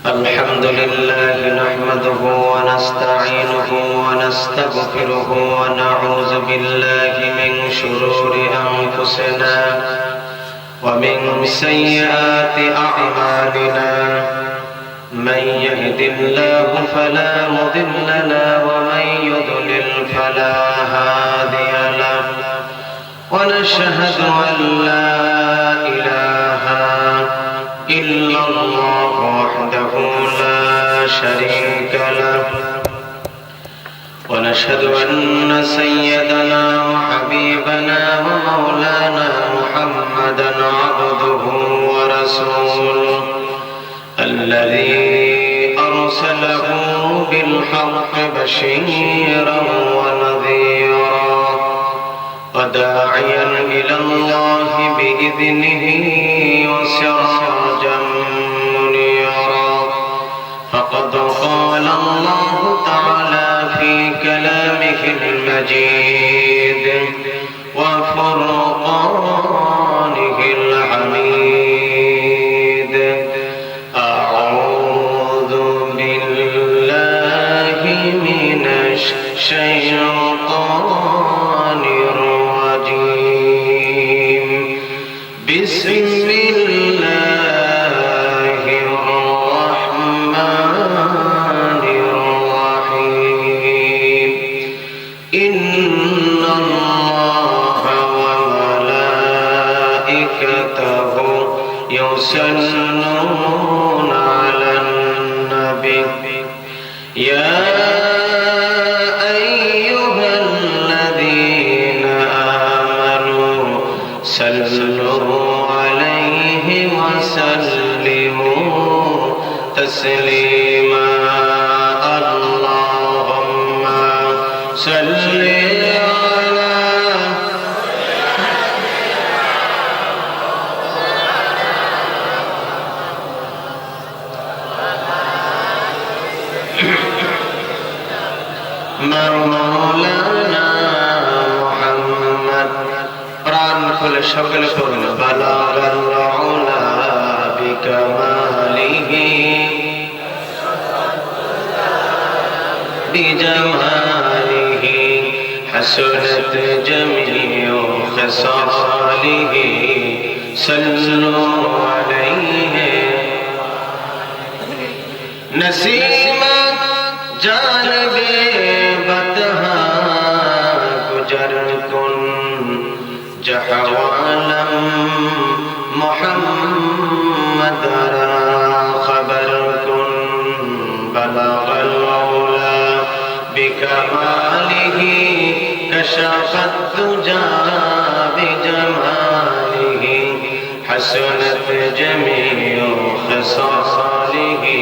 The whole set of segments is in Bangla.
الحمد لله نحمده ونستعينه ونستغفره ونعوذ بالله من شرور أنفسنا ومن سيئات أعمالنا من يهد الله فلا مضل له ومن يضلل فلا هادي له ونشهد أن لا إله إلا الله وحده لا شريك له ونشهد أن سيدنا وحبيبنا ومولانا محمدا عبده ورسوله الذي أرسله بالحق بشيرا ونذيرا وداعيا إلى الله بإذنه وسراجا منيرا فقد قال الله تعالى في كلامه المجيد وفرقانه الحميد أعوذ بالله من الشيطان الرجيم بسم الله الرحمن الرحيم إن الله وملائكته يصلون على النبي يا أيها الذين آمنوا صلوا عليه وسلموا تسليما اللهم صل على مولانا محمد প্রাণ খুলে সকলে পড়ুন বালাগাল উলা বিকামালিহি বিজামালিহি হাসনাত জামিউ খিসালিহি সাল্লু আলাইহি নসীমা জানবে बतहा गुजर कुन जहवालम मोहम्मद खबर कुन बलगल औला बिकमालिही कशफत दुजा बिजमालिही हसनत जमीउ खसालिही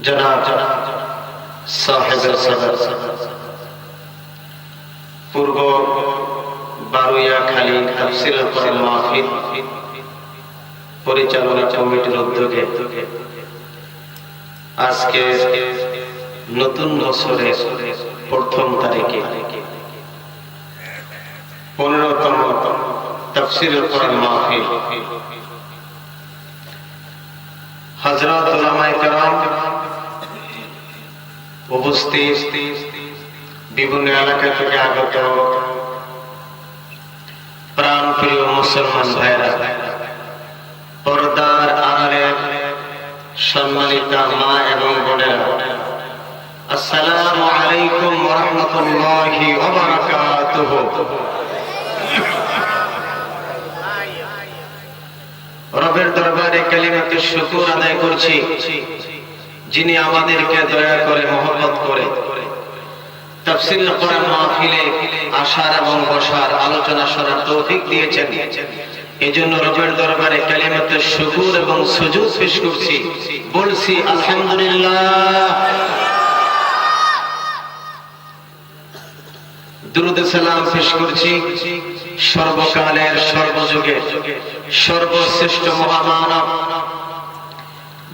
जनाब साहिब सदर पूर्व बारुयाखाली तफसीर कुरान মাহফিল পরিচালনা কমিটির উদ্যোগে আজকে নতুন বছরের প্রথম তারিখে 15তম তফসির কুরান মাহফিল হযরত উলামায়ে কেরাম উপস্থিত বিভিন্ন এলাকা থেকে আগত প্রাণপ্রিয় মুসলমান ভাইরা পর্দার আড়ালে সম্মানিতা মা এবং বোনেরা আসসালামু আলাইকুম ওয়া রাহমাতুল্লাহি ওয়া বারাকাতুহু রবের দরবারে কালিমাতুশ শুকর আদায় করছি যিনি আমাদেরকে দয়া করে মহব্বত করে তাফসীর কুরআন মাহফিলে আসার এবং বসার আলোচনা শোনার তৌফিক দিয়েছেন এজন্য রবের দরবারে কালিমাতুশ শুকর এবং সুজুদ পেশ করছি বলছি আলহামদুলিল্লাহ দুরূদ সালাম পেশ করছি সর্বকালের সর্বযুগের সর্বশ্রেষ্ঠ মহামানব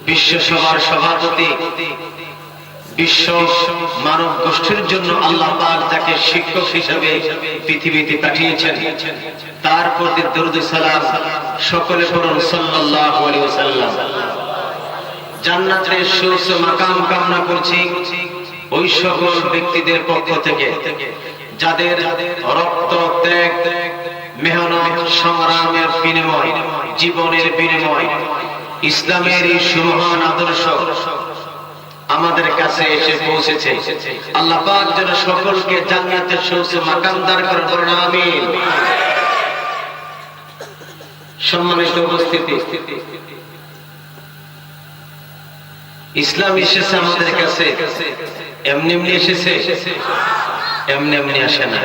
বিশ্বসভার সভাপতি বিশ্ব মানব গোষ্ঠীর জন্য আল্লাহ পাক যাকে শিক্ষক হিসেবে পৃথিবীতে পাঠিয়েছেন, তার প্রতি দরুদ সালাম সকলে পড়ুন সাল্লাল্লাহু আলাইহি ওয়াসাল্লাম। জান্নাতের সুউচ্চ মাকাম কামনা করছি ওই সকল ব্যক্তিদের পক্ষ থেকে যাদের রক্ত, ত্যাগ, মেহনত, সংগ্রামের বিনিময়, জীবনের বিনিময় ইসলামের এই সুমহান আদর্শ আমাদের কাছে এসে পৌঁছেছে। আল্লাহ পাক যেন সকলকে জান্নাতের সুউচ্চ মাকাম দান করেন, আমিন। সম্মানিত উপস্থিতি, ইসলাম এসেছে আমাদের কাছে এমনি এমনি এসেছে, এমনি এমনি আসে না।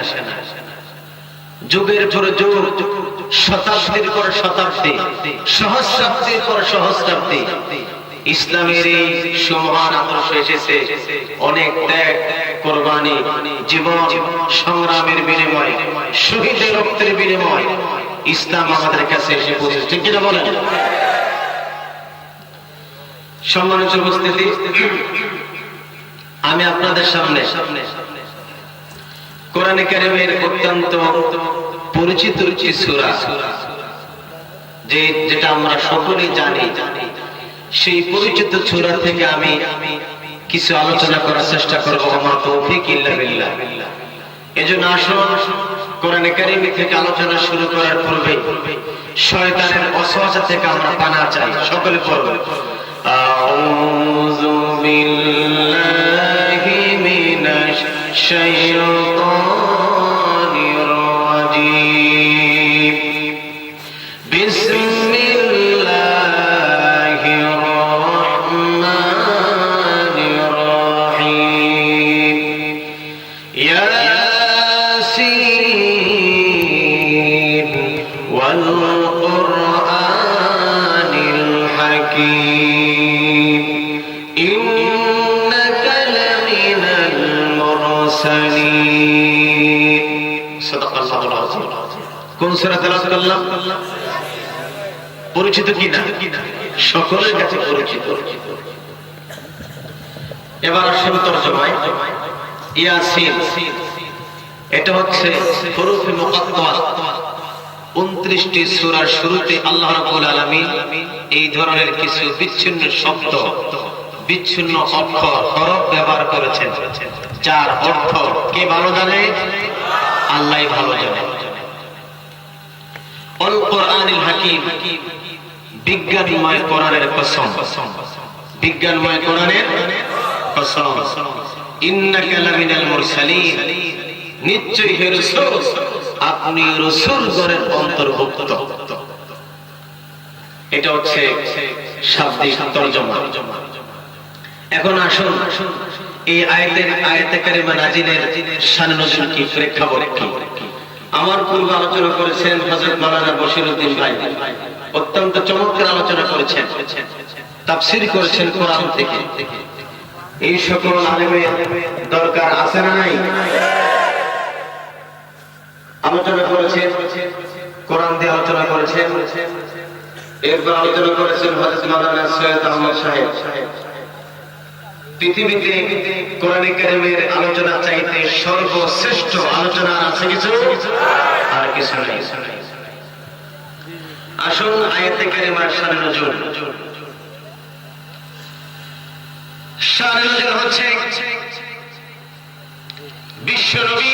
যুগের পর যুগ, শতাব্দীর পর শতাব্দী, সহস্রাব্দীর পর সহস্রাব্দী ইসলামের এই সুমহান আদর্শ এসেছে অনেক ত্যাগ, কোরবানি, জীবন সংগ্রামের বিনিময়ে, শহীদের রক্তের বিনিময়ে ইসলাম আমাদের কাছে এসে পৌঁছেছে। ঠিক কিনা বলেন? সম্মানিত উপস্থিতি, আমি আপনাদের সামনে কোরআনে কারিমের অত্যন্ত পরিচিত সূরা, যেটা আমরা সকলেই জানি, সেই পরিচিত সূরা থেকে আমি কিছু আলোচনা করার চেষ্টা করব। আমার তৌফিক ইল্লা বিল্লাহ। এজন্য আসুন কোরআনে কারিম থেকে আলোচনা শুরু করার পূর্বে শয়তানের ওয়াসওয়াসা থেকে আমরা পানা চাই। সকলে পড়ুন, আউযু বিল্লাহি মিনাশ শাইতানির রাজীম, বিসমিল্লাহির রাহমানির রাহিম, ইয়াসিন ওয়াল কুরআনিল হাকীম, ইন্নাকা লামিনাল মুরসালিন। সাদাকাল্লাহুল আযীম। কোন সূরা তেলাওয়াত করলাম? পরিচিত কি না? সকলের কাছে পরিচিত। এবার আসুন তরজমায়। ইয়াসিন, এটা হচ্ছে হুরুফে মুকাত্তাআত। 29টি সূরার শুরুতে আল্লাহ রাব্বুল আলামিন এই ধরনের কিছু বিচ্ছিন্ন শব্দ, বিচ্ছিন্ন অক্ষর, হরফ ব্যবহার করেছেন, যার অর্থ কে ভালো জানে? আল্লাহই ভালো জানে। আল কোরআনিল হাকীম, বিজ্ঞানময় কোরআনের কসম, বিজ্ঞানময় কোরআনের কসম। ইন্নাকা লামিনাল মুরসালিন, নিশ্চয়ই হে রাসূল আপনি রাসূলগণের অন্তর্ভুক্ত। এটা হচ্ছে শাব্দিক তরজমা। এখন আসুন এই আয়াতে কারিমা নাজিলের শান নজুল কি, প্রেক্ষাপট কি। আমার পূর্বে আলোচনা করেছেন হযরত মাওলানা বশিরউদ্দিন ভাই, অত্যন্ত চমৎকার আলোচনা করেছেন, তাফসীর করেছেন কোরআন থেকে। এই সকল আলেমের দরকার আছে না নাই? আলোচনা করেছেন, কোরআন দিয়ে আলোচনা করেছেন, এরপর আলোচনা করেছেন হযরত মাওলানা সৈয়দ আহমদ সাহেব। পৃথিবীতে কোরআনে কারিমের আলোচনা চাইতে সর্বশ্রেষ্ঠ আলোচনা আছে কিছু? আর কিছু নেই। আসুন আয়াতে কারিমার শানে নজুল। শানে নজুল হচ্ছে বিশ্ব নবী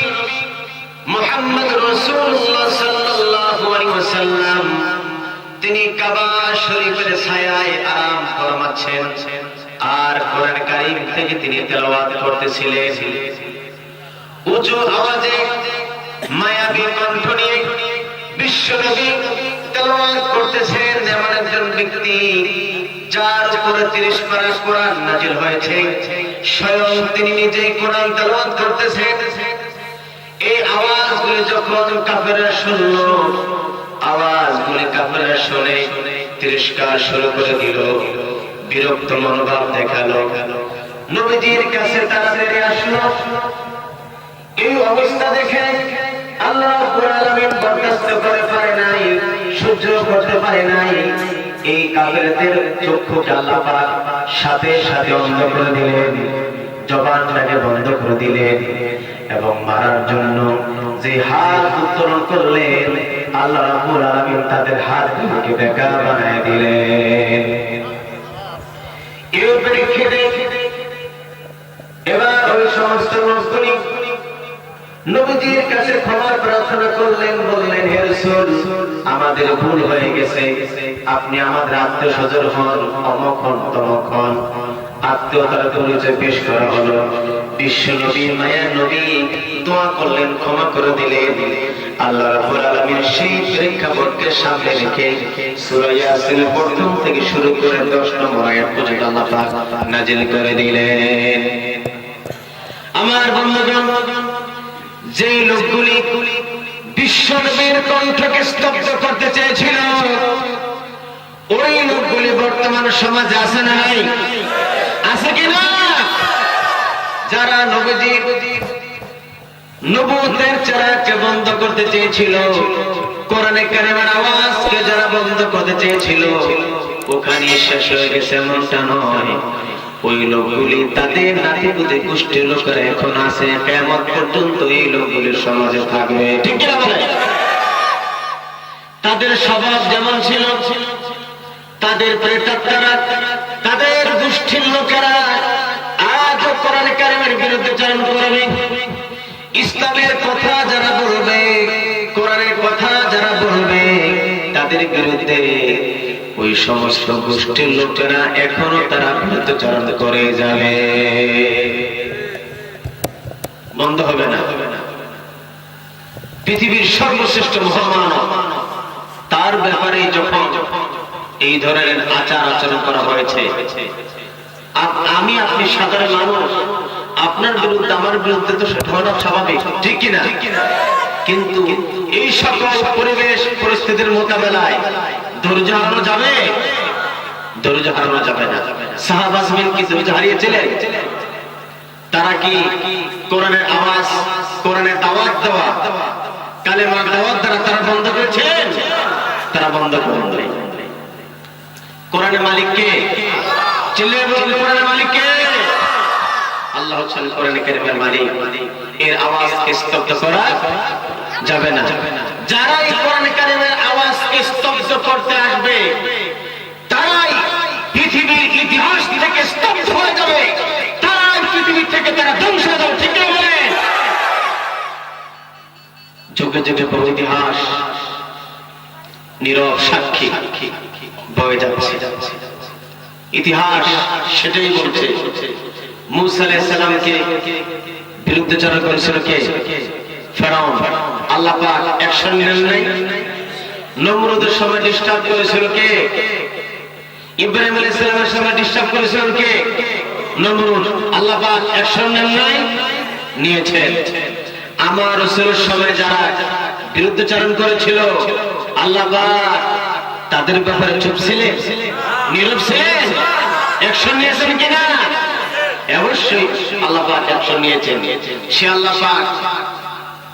মুহাম্মদ রাসূলুল্লাহ সাল্লাল্লাহু আলাইহি ওয়াসাল্লাম তিনি কাবা শরীফের ছায়ায় আরাম ফরমাচ্ছেন আর কোরআন কারীম থেকে তিনি তেলাওয়াত করতেছিলেন। উঁচু আওয়াজে মায়াবী কণ্ঠ নিয়ে বিশ্বনবী তেলাওয়াত করতেছেন। এমন একজন ব্যক্তি যার উপরে 30 পারা কোরআন নাযিল হয়েছে, স্বয়ং তিনি নিজেই কোরআন তেলাওয়াত করতেছেন। এই আওয়াজগুলো যখন কাফেররা শুনল, আওয়াজগুলো কাফেররা শুনে তিরস্কার শুরু করে দিল, বিরক্ত মনোভাব দেখালো। নবীজির কাছে তাড়াতাড়ি আসলো। এই অবস্থা দেখে আল্লাহ রাব্বুল আলামিন বরদাস্ত করে পারে নাই, সহ্য করতে পারে নাই। এই কাফেরদের চক্ষুকে আল্লাহ পাক সাথে সাথে অন্ধ করে দিলেন। জবানটাকে বন্ধ করে দিলেন এবং মারার জন্য যে হাত উত্তোলন করলেন আল্লাহ রাব্বুল আলামিন তাদের হাতগুলোকে বেকার বানায় দিলেন। এর প্রেক্ষিতে এবার ওই সমস্ত লোকগুলি নবীজির কাছে ক্ষমা প্রার্থনা করলেন, বললেন হে রাসূল আমাদের ভুল হয়ে গেছে, আপনি আমাদের আত্মীয়-স্বজন হন, অমুক হন তমুক হন। আত্মীয়তার পরিচয় পেশ করা হলো। বিশ্ব নবী মায়ের নবী দোয়া করলেন, ক্ষমা করে দিলেন। আল্লাহ রাব্বুল আলামিন সেই প্রেক্ষাপটকে সামনে রেখে সূরা ইয়াসিনের প্রথম থেকে শুরু করে 10 নম্বর আয়াত পর্যন্ত আল্লাহ পাক নাযিল করে দিলেন। আমার বন্ধুগণ, যে লোকগুলি বিশ্ব নবীর কণ্ঠকে স্তব্ধ করতে চেয়েছিল ওই লোকগুলি বর্তমান সমাজে আছে না নাই? আছে কিনা? যারা নবীজির নবুয়তের চেরাগকে বন্ধ করতে চেয়েছিল, কোরআনে কারিমের আওয়াজকে যারা বন্ধ করতে চেয়েছিল, ওখানে শেষ হয়ে গেছে এমনটা নয়। ওই লোকগুলি তাদের নাতিপুতি গোষ্ঠীর লোকেরা এখন আছে, কিয়ামত পর্যন্ত এই লোকগুলির সমাজে থাকবে। ঠিক কিনা বলে? তাদের স্বভাব যেমন ছিল, তাদের প্রেতাত্মারা, তাদের গোষ্ঠীর লোকেরা আজও কোরআন কারিমের বিরুদ্ধে চারণ করবে। ইসলামের কথা যারা বলবে, কোরআনের কথা যারা বলবে, তাদের বিরুদ্ধে ওই সমস্ত গোষ্ঠীর লোকেরা এখনো তারা বিরুদ্ধাচরণ করে যাবে, বন্ধ হবে না। পৃথিবীর সর্বশ্রেষ্ঠ মহামানব, তার ব্যাপারে যখন এই ধরনের আচার আচরণ করা হয়েছে, আমি আপনি সাধারণ মানুষ, আপনার বিরুদ্ধে আমার বিরুদ্ধে তো সেটা স্বাভাবিক, ঠিক কিনা? কিন্তু এই সকল পরিবেশ পরিস্থিতির মোকাবেলায় ধৈর্য হারানো যাবে? ধৈর্য হারানো যাবে না। সাহাবাজমিন কি ধৈর্য হারিয়েছিলেন? তারা কি কোরআনের আওয়াজ, কোরআনের দাওয়াত দেওয়া, কালেমার দাওয়াত দ্বারা তারা বন্ধ করেছেন? তারা বন্ধ করেন নাই। কোরআনের মালিক কে? চিল্লিয়ে বলুন, কোরআনের মালিক কে? আল্লাহ হচ্ছেন কোরআন কারীমের মালিক। এর আওয়াজকে স্তব্ধ করা যাবে না। যারা এই কোরআন কারীমের আওয়াজকে স্তব্ধ করতে আসবে, তারাই পৃথিবীর ইতিহাস থেকে স্তব্ধ হয়ে যাবে, তারাই পৃথিবী থেকে তারা ধ্বংস হয়ে যাবে। ঠিক বলে? যুগে যুগে বহু ইতিহাস নীরব সাক্ষী বয়ে যাচ্ছে। ইতিহাস সেটাই বলছে। মূসা আলাইহিস সালামকে বিরুদ্ধাচরণ করেছিল কে? ফেরাউন। আল্লাহ পাক অ্যাকশন নিলেন নাই। নমরুদের সময় ডিস্টার্ব করেছিল কে? ইব্রাহিম আলাইহিস সালামের সময় ডিস্টার্ব করেছিল কে? নমরুদ। আল্লাহ পাক অ্যাকশন নেন নাই? নিয়েছেন। আমার রাসূলের সময় যারা বিরুদ্ধাচরণ করেছিল, আল্লাহ পাক তাদের ব্যাপারে চুপ ছিলেন, নীরব ছিলেন? অ্যাকশন নিয়েছেন কিনা? অবশ্যই আল্লাহ পাক অ্যাকশন নিয়েছেন। সে আল্লাহ পাক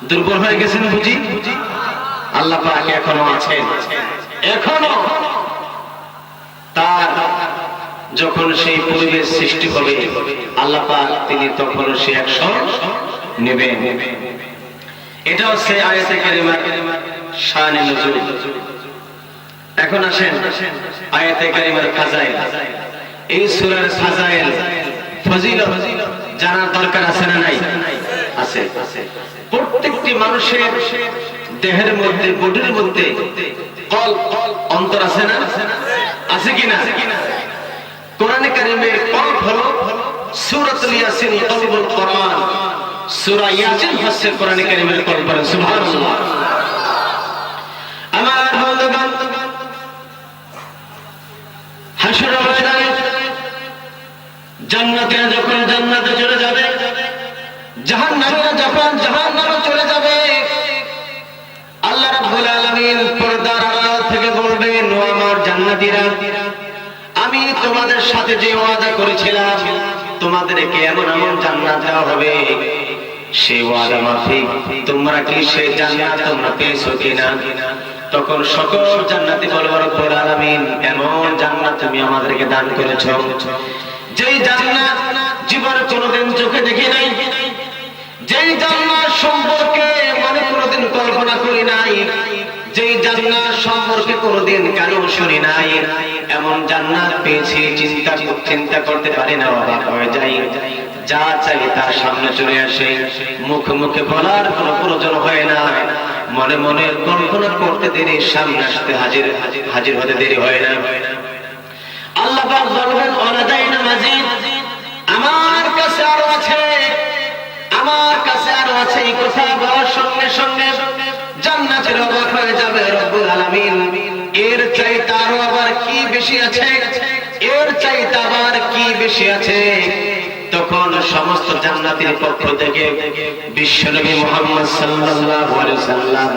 দুর্বল হয়ে গেছেন বুঝি? আল্লাহ পাক এখনো আছেন, এখনো তার যখন সেই পরিবেশ সৃষ্টি হবে, আল্লাহ পাক তিনি তখন সেই অ্যাকশন নেবেন। এটা হচ্ছে আয়াতে কারিমার শানে নুজুল। এখন আসেন আয়াতে কারিমার ফাজাইল। এই সূরার ফাজাইল, ফজিলত জানার দরকার আছে না নাই? আছে। প্রত্যেকটি মানুষের দেহের মধ্যে, বডির মধ্যে কল অন্তর আছে না? আছে কিনা? কোরআন কারীমের কলব হলো সূরাতুল ইয়াসিন, কলবুল কোরআন। সূরা ইয়াসিন হচ্ছে কোরআন কারীমের কলব। সুবহানাল্লাহ। আমার বন্ধুগণ, হাসরের ময়দানে জান্নাতীরা যখন জান্নাতে চলে যাবে, জাহান্নামীরা যখন জাহান্নামে চলে যাবে, আল্লাহ রাব্বুল আলামিন পর্দার আড়াল থেকে বলবেন, ও আমার জান্নাতীরা, আমি তোমাদের সাথে যে ওয়াদা করেছিলাম তোমাদেরকে এমন এমন জান্নাত দেওয়া হবে, সেই ওয়াদা মাফিক তোমরা কি সেই জান্নাত তোমরা পেয়েছো কিনা? তখন সকল জান্নাতি বলবে, রব্বুল আলামিন, এমন জান্নাত তুমি আমাদেরকে দান করেছো যেই জান্নাত জীবনে কোনোদিন চোখে দেখি নাই, যেই জান্নাত সম্পর্কে মনে কোনোদিন কল্পনা করি নাই, যেই জান্নাত সম্পর্কে কোনোদিন কানেও শুনি নাই, এমন জান্নাত পেয়েছি চিন্তা করতে পারি না, অবাক হয়ে যাই। যা চাই তার সামনে চলে আসে, মুখে মুখে বলার কোনো প্রয়োজন হয় না, মনে মনে কল্পনা করতে দেরি, সামনে আসতে হাজির হতে দেরি হয় না। আল্লাহ পাক বলবেন ওয়ালাদাইনা মাজিদ, আমার কাছে আরো আছে, আমার কাছে আরো আছে। এই কথা বলার সঙ্গে সঙ্গে জান্নাতের অবাক হয়ে যাবে রব্বুল আলামিন। এর চাইতে আরো আবার কি বেশি আছে, এর চাইতে আবার কি বেশি আছে। তখন সমস্ত জান্নাতের পক্ষ থেকে বিশ্বনবী মুহাম্মদ সাল্লাল্লাহু আলাইহি সাল্লাম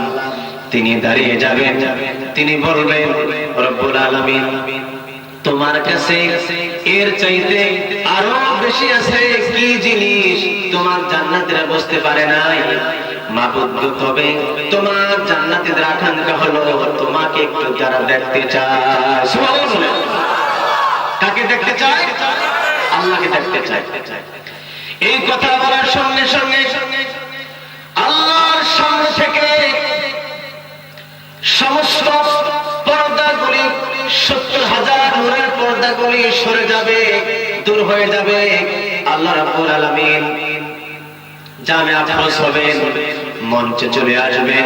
তিনি দাঁড়িয়ে যাবেন, তিনি বলবেন রব্বুল আলামিন তোমার কাছে এর চাইতে আরো বেশি আছে। কি জিনিস তোমার জান্নাতীরা বুঝতে পারে নাই? মাবুদ, তবে তোমার জান্নাতীদের আকাঙ্ক্ষা হলো তোমাকে একটু যারা দেখতে চায়। সুবহানাল্লাহ। কাকে দেখতে চায়? আল্লাহকে দেখতে চায়। এই কথা বলার সঙ্গে সঙ্গে আল্লাহর সামনে থেকে সমস্ত পর্দাগুলি, 70,000 নূরের পর্দাগুলি সরে যাবে, দূর হয়ে যাবে। আল্লাহ রাব্বুল আলামিন জামে আফরোজ হবেন, মঞ্চে চলে আসবেন।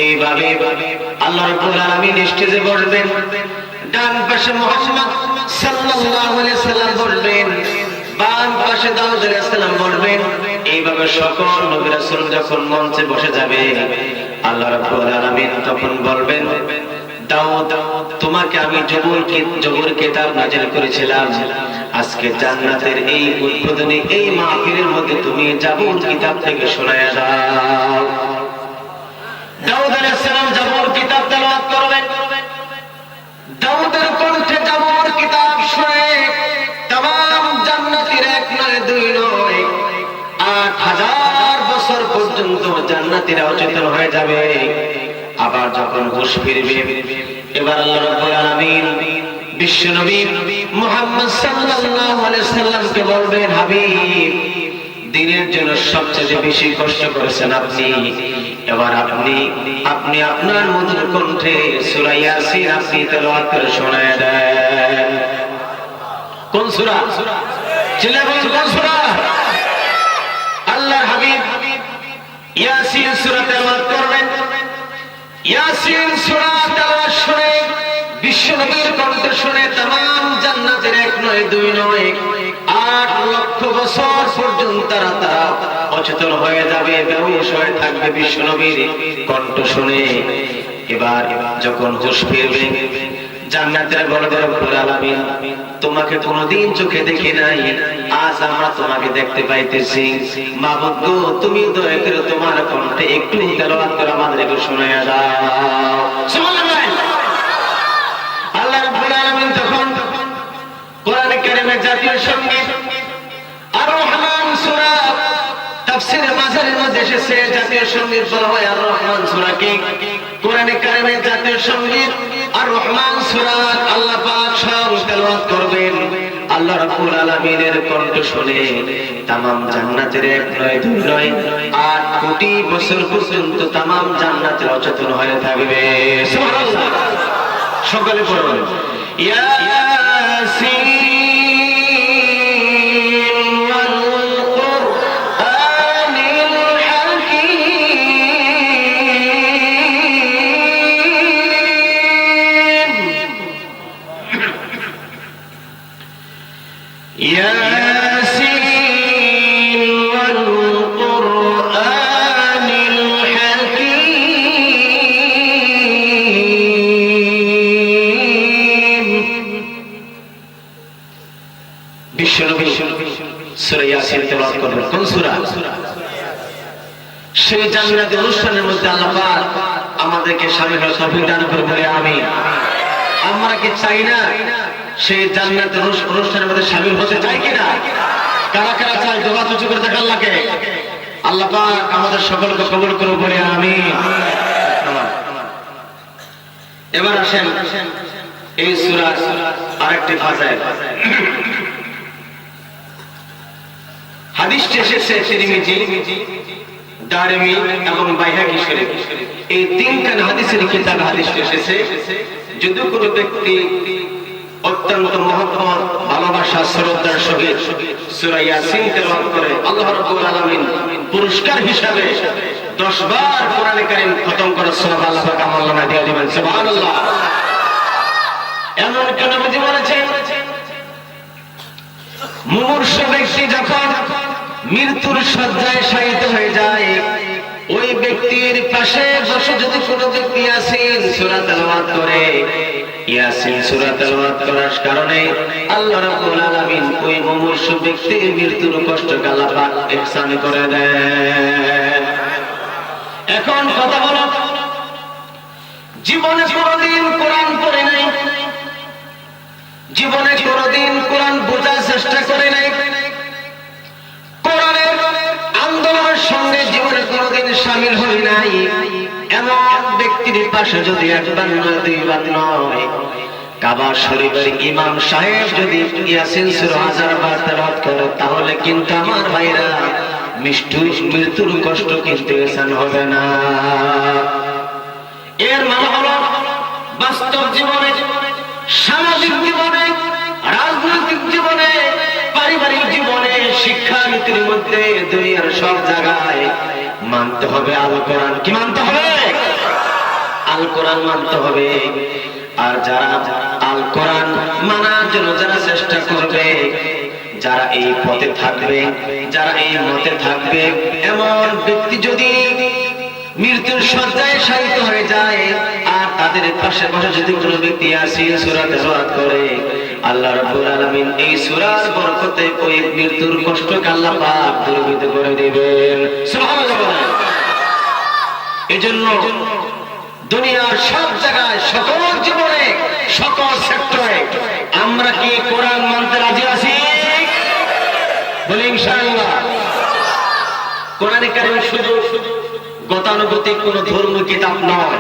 এইভাবে আল্লাহ রাব্বুল আলামিন স্টেজে বসবেন, ডান পাশে মুহাম্মদ সাল্লাল্লাহু আলাইহি সাল্লাম বসবেন, বাম পাশে দাউদ আলাইহিস সালাম বসবেন। এইভাবে সকল নবী রাসূল যখন মঞ্চে বসে যাবে, আল্লাহ রাব্বুল আলামিন তখন বলবেন দাউদ, তোমাকে আমি জবুর কিতাব নাযিল করেছিলাম, আজকে জান্নাতের এই উদ্বোধনী এই মাহফিলের মধ্যে তুমি জবুর কিতাব থেকে শোনায়া দাও। দাউদ আলাইহিস সালাম জবুর কিতাব তেলাওয়াত করবেন। দাউদের কণ্ঠে জবুর কিতাব শুনে तमाम জান্নাতীর এক নয় দুই নয় 8,000 বছর পর্যন্ত জান্নাতীরা অচেতন হয়ে যাবে। আবার যখন হুঁশ ফিরবে, এবার আল্লাহ রাব্বুল আলামিন বিশ্বনবী মুহাম্মদ সাল্লাল্লাহু আলাইহি সাল্লামকে বলবেন, হাবিব, দিনের জন্য সবচেয়ে বেশি কষ্ট করেছেন আপনি, এবার আপনি আপনার মধুর কণ্ঠে সূরা ইয়াসিন আপনি তেলাওয়াত করে শোনায় দেন। কোন সূরা? চিল্লা বলুন, কোন সূরা? আল্লাহর হাবিব ইয়াসিন সূরা তেলাওয়াত করবেন। ইয়াসিন সূরা তেলাওয়াত শুনে বিশ্বনবীর কণ্ঠ শুনে तमाम জান্নাতের এক নয় দুই নয় 8 লক্ষ বছর পর্যন্ত তারা অচেতন হয়ে যাবে, বেহুশ হয়ে থাকবে বিশ্বনবীর কণ্ঠ শুনে। এবার যখন হুঁশ ফিরবে, জান্নাতের বলবে রব্বুল আলামিন তোমাকে কোনদিন চোখে দেখি নাই, আজ আমরা তোমাকে দেখতে পাইতেছি। মাবুদ গো, তুমি দয়া করে তোমার কণ্ঠে একটু তেলাওয়াত করে আমাদেরকে শোনায়া দাও। সুবহানাল্লাহ। আল্লাহ রাব্বুল আলামিন তখন কোরআনে কারীমের জাতীয় সঙ্গীত আর রহমান সূরা তাফসীরে মাঝারের মধ্যে এসেছে, জাতীয় সঙ্গীত বলা হয় আর রহমান সূরাকে। কোরআনে কারীমের জাতীয় সঙ্গীত আর রহমান সূরা আল্লাহ পাক স্বয়ং তেলাওয়াত করবেন। আল্লাহ রাব্বুল আলামিনের কণ্ঠ শুনে तमाम জান্নাতের এক নয় দুই নয় 8 কোটি বছর পর্যন্ত तमाम জান্নাতের অচেতন হয়ে থাকবে। সুবহানাল্লাহ। সকলে পড়ুন ইয়াসিন ওয়াল কুরআনিল হাকীম ইয়াসিন ওয়াল কুরআনিল হাকীম। বিশ্বনবী সূরা ইয়াসিন তেলাওয়াত করবেন। কোন সূরা? সেই জান্নাতের অনুষ্ঠানের মধ্যে আল্লাহ পাক আমাদেরকে শামিল হওয়ার তৌফিক দান করুন, বলে আমিন। আমরা কি চাই না সেই জান্নাতের অনুষ্ঠানের মধ্যে শামিল হতে চাই কিনা? কারা কারা চাই? দোয়া উঁচু করে দেখ আল্লাহকে। আল্লাহ পাক আমাদের সকলকে কবুল করুন, বলে আমিন। এবার আসেন এই সূরার আরেকটি ফাজাইল। হাদিসটি এসেছে তিরমিজি, দারমি এবং বাইহাকী শরীফ, এই তিনখান হাদিসের কিতাবে হাদিসটি এসেছে। যদি কোনো ব্যক্তি অত্যন্ত মহব্বত, ভালোবাসা, শ্রদ্ধার সহিত সূরা ইয়াসিন তেলাওয়াত করে, আল্লাহ রাব্বুল আলামিন পুরস্কার হিসাবে 10 বার কোরআনে কারীম খতম করে সওয়াব আল্লাহ পাক আমলনামায় দিয়ে দিবেন। সুবহানাল্লাহ। এমন কোন নবী বলেছেন, মুমূর্ষু ব্যক্তি যখন মৃত্যুর শয্যায় শায়িত হয়ে যায়, ওই ব্যক্তির পাশে বসে যদি কোনো ব্যক্তি ইয়াসিন সূরা তেলাওয়াত করে, ইয়াসিন সূরা তেলাওয়াত করার কারণে আল্লাহ রাব্বুল আলামিন ওই মুমূর্ষু ব্যক্তির মৃত্যুর কষ্টকে আল্লাহ পাক ইহসান করে দেন। এখন কথা হলো, জীবনে কোনদিন কোরআন পড়ে নাই, জীবনে কোনদিন কোরআন বোঝার চেষ্টা করে নাই, কোরআনের আন্দোলনের সঙ্গে জীবনে কোনদিন শামিল হই নাই, এমন ব্যক্তির পাশে যদি একবার নয়, দুইবার নয়, কাবা শরীফের ইমাম সাহেব যদি ইয়াসিন সূরা 1000 বার তেলাওয়াত করে, তাহলে কিন্তু আমার ভাইরা মৃত্যুর কষ্ট কিন্তু এহসান হবে না। এর মানে হলো বাস্তব জীবনে, সামাজিক জীবনে, রাজনৈতিক জীবনে, পারিবারিক জীবনে, শিক্ষানীতির মধ্যে, দুনিয়ার সব জায়গায় মানতে হবে আল কোরআন। কি মানতে হবে? আল কোরআন মানতে হবে। আর যারা আল কোরআন মানার জন্য যারা চেষ্টা করবে, যারা এই পথে থাকবে, যারা এই মতে থাকবে, এমন ব্যক্তি যদি মৃত্যুর শয্যায় শায়িত হয়ে যায়, আর তাদের পাশে বসে যদি কোনো ব্যক্তি ইয়াসিন সূরা তেলাওয়াত করে, আল্লাহ রাব্বুল আলামিন এই সূরার বরকতে ওই মৃত্যুর কষ্টকে আল্লাহ পাক দূরীভূত করে দিবেন। সুবহানাল্লাহ। এজন্য দুনিয়ার সব জায়গায়, সকল জীবনে, সকল সেক্টরে আমরা কি কোরআন মানতে রাজি আছি? বলি ইনশাআল্লাহ। কোরআনে কারীম শুধু গতানুগতিক কোন ধর্মীয় কিতাব নয়,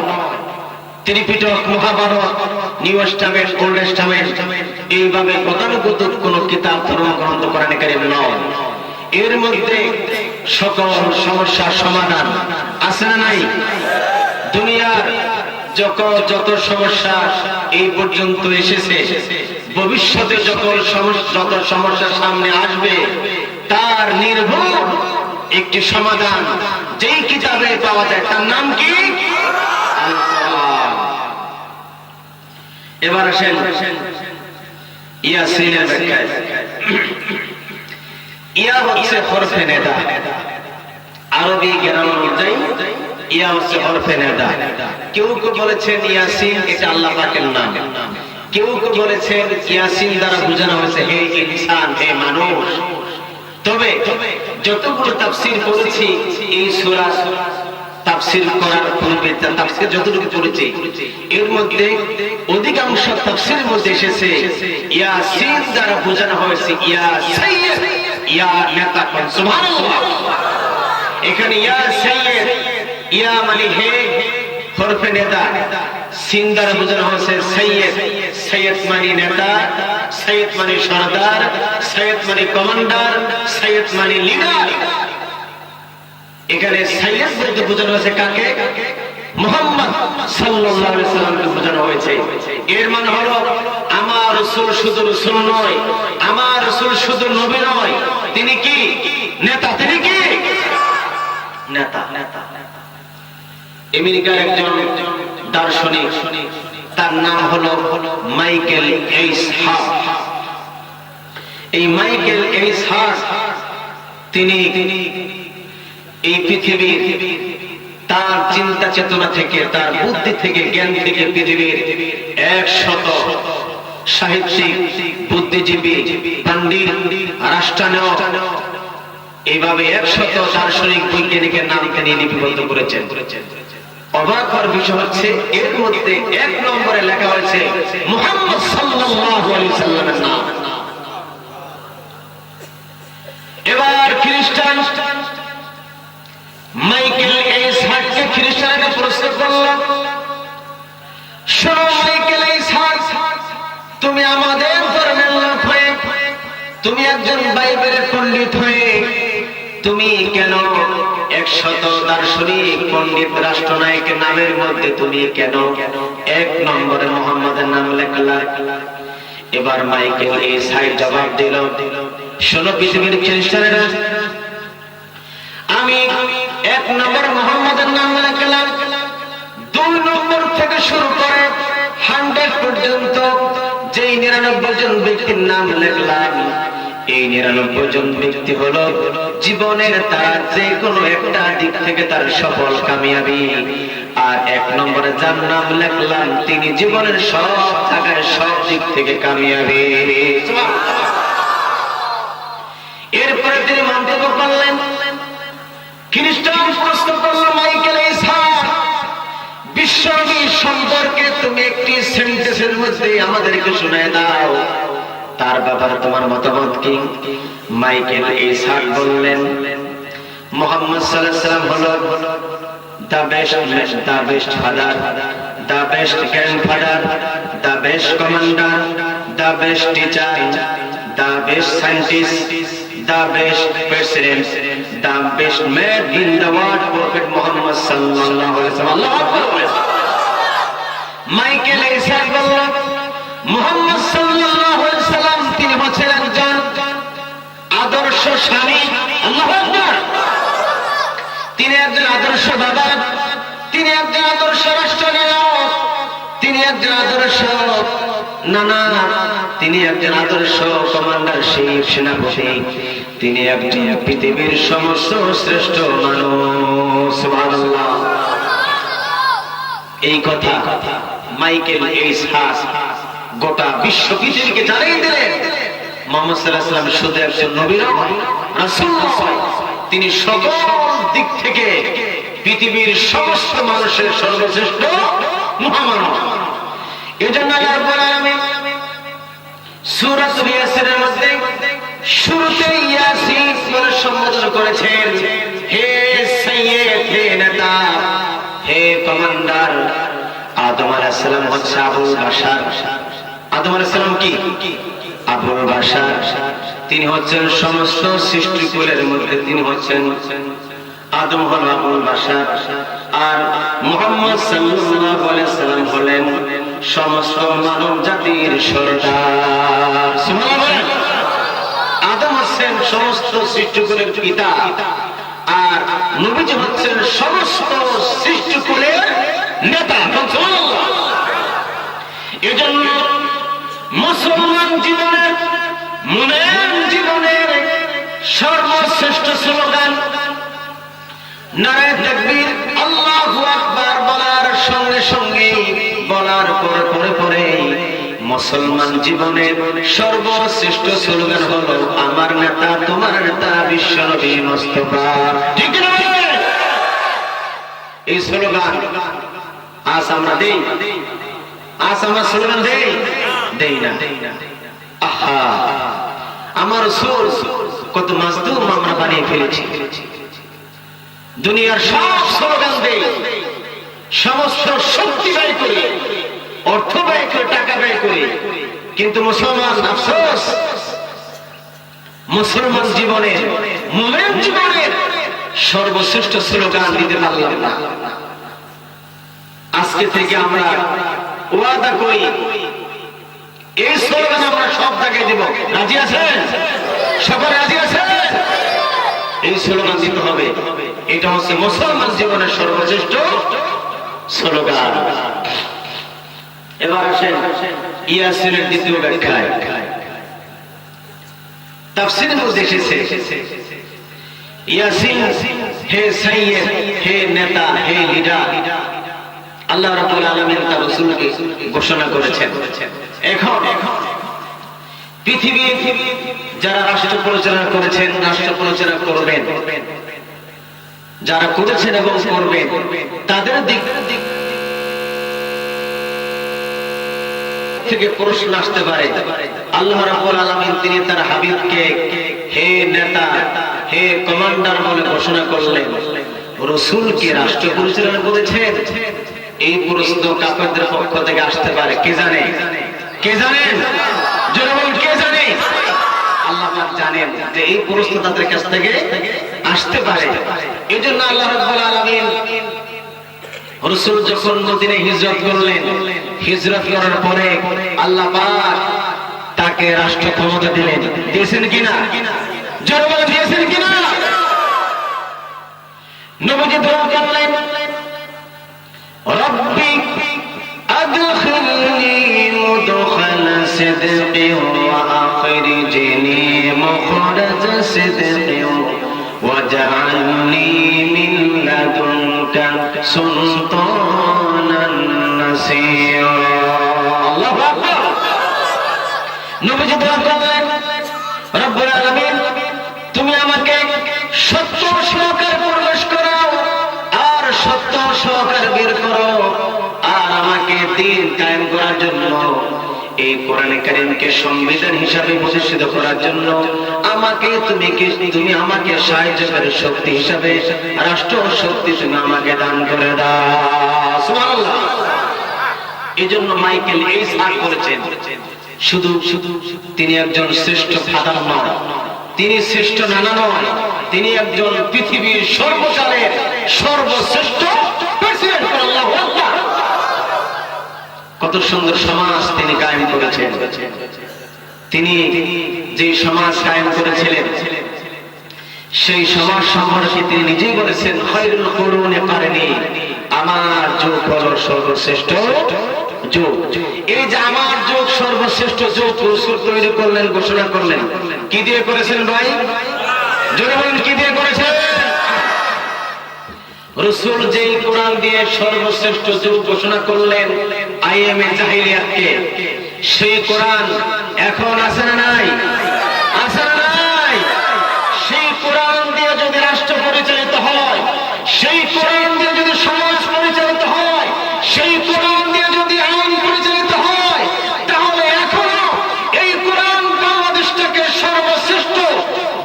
Tripitaka, Mahabharata, New Testament, Old Testament, এইভাবে গতানুগতিক কোন কিতাব, ধর্মগ্রন্থ কোরআনে কারীম নয়। এর মধ্যে সকল সমস্যার সমাধান আছে না নাই? দুনিয়ার যত সমস্যা এই পর্যন্ত এসেছে, ভবিষ্যতে যত সমস্যা সামনে আসবে, তার নির্ভুল একটি সমাধান যেই কিতাবে পাওয়া যায়, তার নাম কি? আল কোরআন। এবার আসেন ইয়াসিনের ব্যাখ্যায়। ইয়া হচ্ছে হরফে নেদা, আরবি জ্ঞান অনুযায়ী ইয়া হচ্ছে হরফে নেদা। কেউ কেউ বলেছেন ইয়াসিন এটা আল্লাহ পাকের নাম, কেউ কেউ বলেছেন ইয়াসিন দ্বারা বোঝানো হয়েছে হে ইনসান, হে মানুষ। তবে যতগুলো তাফসীর করেছি এই সূরা তাফসীর করার পূর্বে, তাফসীর যতটুকু করেছি, এর মধ্যে অধিকাংশ তাফসীরের মধ্যে এসেছে ইয়াসিন দ্বারা বোঝানো হয়েছে ইয়া সাইয়্যিদ, ইয়া নেতা। সুবহানাল্লাহ। এখানে ইয়া সাইয়্যিদ, ইয়া মানে হে, হরফে নেদা, সিন দ্বারা বোঝানো হয়েছে সাইয়্যিদ। সাইয়্যিদ মানে নেতা, সাইয়্যিদ মানে সরদার, সাইয়্যিদ মানে কমান্ডার, সাইয়্যিদ মানে লিডার। এখানে সাইয়্যিদ বলতে বোঝানো হয়েছে কাকে? মুহাম্মদ সাল্লাল্লাহু আলাইহি ওয়াসাল্লামকে বোঝানো হয়েছে। এর মানে হলো আমার রাসূল শুধু রাসূল নয়, আমার রাসূল শুধু নবী নয়, তিনি কি? নেতা। তিনি কি? নেতা। আমেরিকার একজন দার্শনিক, তার নাম হলো মাইকেল এইচ হার্ট। এই মাইকেল এইচ হার্ট তিনি এই পৃথিবীর, তার চিন্তা চেতনা থেকে, তার বুদ্ধি থেকে, জ্ঞান থেকে পৃথিবীর 100 সাহিত্যিক, বুদ্ধিজীবী, পণ্ডিত, রাষ্ট্রনায়ক, এইভাবে 100 দার্শনিক বৈজ্ঞানিকের নাম তিনি লিপিবদ্ধ করেছেন। অবাক হওয়ার বিষয় হচ্ছে এর মধ্যে 1 নম্বরে লেখা হয়েছে মুহাম্মদ সাল্লাল্লাহু আলাইহি ওয়াসাল্লামের নাম। এবার খ্রিস্টান মাইকেল এইচ হার্টকে খ্রিস্টানরা প্রশ্ন করল, শোনো মাইকেল এইচ হার্ট, তুমি আমাদের ধর্মের লোক হয়ে, তুমি একজন বাইবেলের পণ্ডিত হয়ে তুমি কেন 100 দার্শনিক পণ্ডিত রাষ্ট্রনায়ক নামের মধ্যে তুমি কেন 1 নম্বরে মুহাম্মাদের নাম লেখলা? এবার মাইকেল এই সাইড জবাব দিল, শোনো পৃথিবীর খ্রিস্টানেরা, আমি 1 নম্বর মুহাম্মাদের নাম লেখলাম, 2 নম্বর থেকে শুরু করে 100 পর্যন্ত যেই 99 জন ব্যক্তির নাম লেখলাম, এই 99 জন ব্যক্তি হলো জীবনের তার যে কোনো একটা দিক থেকে তার সফল কামিয়াবি। আর 1 নম্বরে যার নাম লেখলাম তিনি জীবনের সব জায়গায় সব দিক থেকে কামিয়াবি। এরপরে তিনি মন্তব্য করলেন, খ্রিস্টান প্রশ্ন করল, মাইকেল বিশ্বনবী সম্পর্কে তুমি একটি সেন্টেন্সের মধ্যে আমাদেরকে শুনায় দাও, তার ব্যাপারে তোমার মতামত কি? মাইকেল বললেন, মুহাম্মদ সাল্লাল্লাহু আলাইহি ওয়াসাল্লাম হলো the best father, the best grandfather, the best commander, the best teacher, the best scientist, the best president, the best man in the world, Prophet Muhammad sallallahu alaihi wasallam. Allahu Akbar. Michael বলল, মুহাম্মদ সাল্লাল্লাহু আলাইহি ওয়াসাল্লাম তিনি হচ্ছেন একজন আদর্শ স্বামী। আল্লাহু আকবার। তিনি একজন আদর্শ বাবা, তিনি একজন আদর্শ রাষ্ট্রনায়ক, তিনি একজন আদর্শ নানা, তিনি একজন আদর্শ কমান্ডার শিপ সেনাপতি, তিনি একজন পৃথিবীর সমস্ত শ্রেষ্ঠ মানুষ। সুবহানাল্লাহ। এই কথা মাইকেল গোটা বিশ্ব পৃথিবীকে জানিয়ে দিলেন, মুহাম্মদ সাল্লাল্লাহু আলাইহি ওয়াসাল্লাম শুধু একজন নবী নয়, রাসূল নয়, তিনি সকল দিক থেকে পৃথিবীর সমস্ত মানুষের সর্বশ্রেষ্ঠ মহামানব। এজন্য আল্লাহ রাব্বুল আলামিন সূরা ইয়াসিনের মধ্যে শুরুতে ইয়াসিন বলে সম্বোধন করেছেন, হে সাইয়্যিদ, হে নেতা, হে কমান্ডার। আদম আলাইহিস সালাম হচ্ছে আবুল বাশার। আদম আলাইহিস সালাম কি? আবুল বাশার। তিনি হচ্ছেন সমস্ত সৃষ্টিকুলের মধ্যে তিনি হচ্ছেন আদম হল আবুল বাশার, আর মুহাম্মদ সাল্লাল্লাহু আলাইহি ওয়াসাল্লাম হলেন সমস্ত মানব জাতির সরদার। সুবহানাল্লাহ। আদম হচ্ছেন সমস্ত সৃষ্টিকুলের পিতা, আর নবীজি হচ্ছেন সমস্ত সৃষ্টিকুলের নেতা। সুবহানাল্লাহ। এজন্য মুসলমান জীবনের মুমিন জীবনের সর্বশ্রেষ্ঠ স্লোগান নারে তাকবীর, আল্লাহু আকবার বলার সঙ্গে সঙ্গে বলার পরে মুসলমান জীবনের সর্বশ্রেষ্ঠ স্লোগান হলো আমার নেতা তোমার নেতা বিশ্বনবী মুস্তাফা। ঠিক না? এই স্লোগান আজ আমরা দেই, আজ আমরা স্লোগান দেই না। আহা, আমার রাসূল কত মাজদুম আমরা বানিয়ে ফেলেছি। দুনিয়ার সব স্লোগান দেই, সমস্ত শক্তি ব্যয় করে, অর্থ ব্যয় করে, টাকা ব্যয় করে, কিন্তু মুসলমান আফসোস, মুসলমান জীবনের মুমিন জীবনের সর্বশ্রেষ্ঠ স্লোগান দিতে পারলাম না। আজকে থেকে আমরা ওয়াদা করি এই স্লোগান আমরা সব জায়গায় দিব। রাজি আছেন? সকলে রাজি আছেন? এই স্লোগান দিতে হবে। এটা হচ্ছে মুসলমান জীবনের সর্বশ্রেষ্ঠ স্লোগান। এবার আসেন ইয়াসিনের দ্বিতীয় ব্যাখ্যায়। তাফসীরের মধ্যে এসেছে ইয়াসিন হে সাইয়্যিদ, হে নেতা, হে লিডার। আল্লাহ রাব্বুল আলামিন তার রাসূলকে ঘোষণা করেছেন। এখন পৃথিবী যারা রাষ্ট্র পরিচালনা করেছেন, রাষ্ট্র পরিচালনা করবেন, যারা করেছেন এবং করবেন, তাদের দিক থেকে প্রশ্ন আসতে পারে। আল্লাহ রাব্বুল আলামিন তিনি তার হাবিবকে হে নেতা, হে কমান্ডার বলে ঘোষণা করলেন, রাসূলকে রাষ্ট্র পরিচালনা করেছেন। এই প্রশ্ন কাফেরদের পক্ষ থেকে আসতে পারে। কে জানে? কে জানেন? জনগণ কে জানে? আল্লাহ পাক জানেন যে এই প্রশ্ন তাদের কাছ থেকে আসতে পারে। এজন্য আল্লাহ রাব্বুল আলামিন রাসূল যখন মদিনায় হিজরত করলেন, হিজরত করার পরে আল্লাহ পাক তাকে রাষ্ট্র ক্ষমতা দিলেন। দিয়েছেন কিনা? জোরে বলে দিয়েছেন কিনা? নবীজি দোয়া করলেন, রব্বি আদখিলনি মুদখাল সিদকি ওয়া আখরিজনি মুখরাজ সিদকি ওয়াজআলনি মিন লাদুনকা সুলতানান নাসীরা। আল্লাহু আকবার। নবীজি দোয়া করলেন, রব্বুল আলামিন তুমি আমাকে সত্য সহকারে প্রবেশ করাও আর সত্য সহকারে বের করো, আর আমাকে দ্বীন কায়েম করার জন্য এই কোরআনে কারীমকে সংবিধান হিসাবে প্রতিষ্ঠিত করার জন্য তুমি আমাকে সাহায্যকারী শক্তি হিসাবে রাষ্ট্র শক্তি তুমি আমাকে দান করে দাও। সুবহানাল্লাহ। এজন্য মাইকেল এইসাক বলেছেন, শুধু তিনি একজন শ্রেষ্ঠ ফাদার নন, তিনি শ্রেষ্ঠ নানা নয়, তিনি একজন পৃথিবীর সর্বকালের সর্বশ্রেষ্ঠ প্রেসিডেন্ট। আল্লাহু আকবার। কত সুন্দর সমাজ তিনি কায়েম করেছেন। তিনি যে সমাজ কায়েম করেছিলেন সেই সমাজ সম্পর্কে তিনি নিজেই বলেছেন, খায়রুল কুরুনি কারনি, আমার যুগ হলো সর্বশ্রেষ্ঠ যুগ। এই যে আমার যুগ সর্বশ্রেষ্ঠ যুগ রাসূল তৈরি করলেন, ঘোষণা করলেন, কি দিয়ে করেছেন ভাই? জোরে বলেন, কি দিয়ে করেছেন? রাসূল যেই কোরআন দিয়ে সর্বশ্রেষ্ঠ যুগ ঘোষণা করলেন আইএমএ জাহিলিয়াতকে, সেই কোরআন এখন আছে না নাই? আছে না নাই? সেই কোরআন দিয়ে যদি রাষ্ট্র পরিচালিত হয়, সেই কোরআন দিয়ে যদি সমাজ পরিচালিত হয়, সেই কোরআন দিয়ে যদি আইন পরিচালিত হয়, তাহলে এখনো এই কোরআন বাংলাদেশটাকে সর্বশ্রেষ্ঠ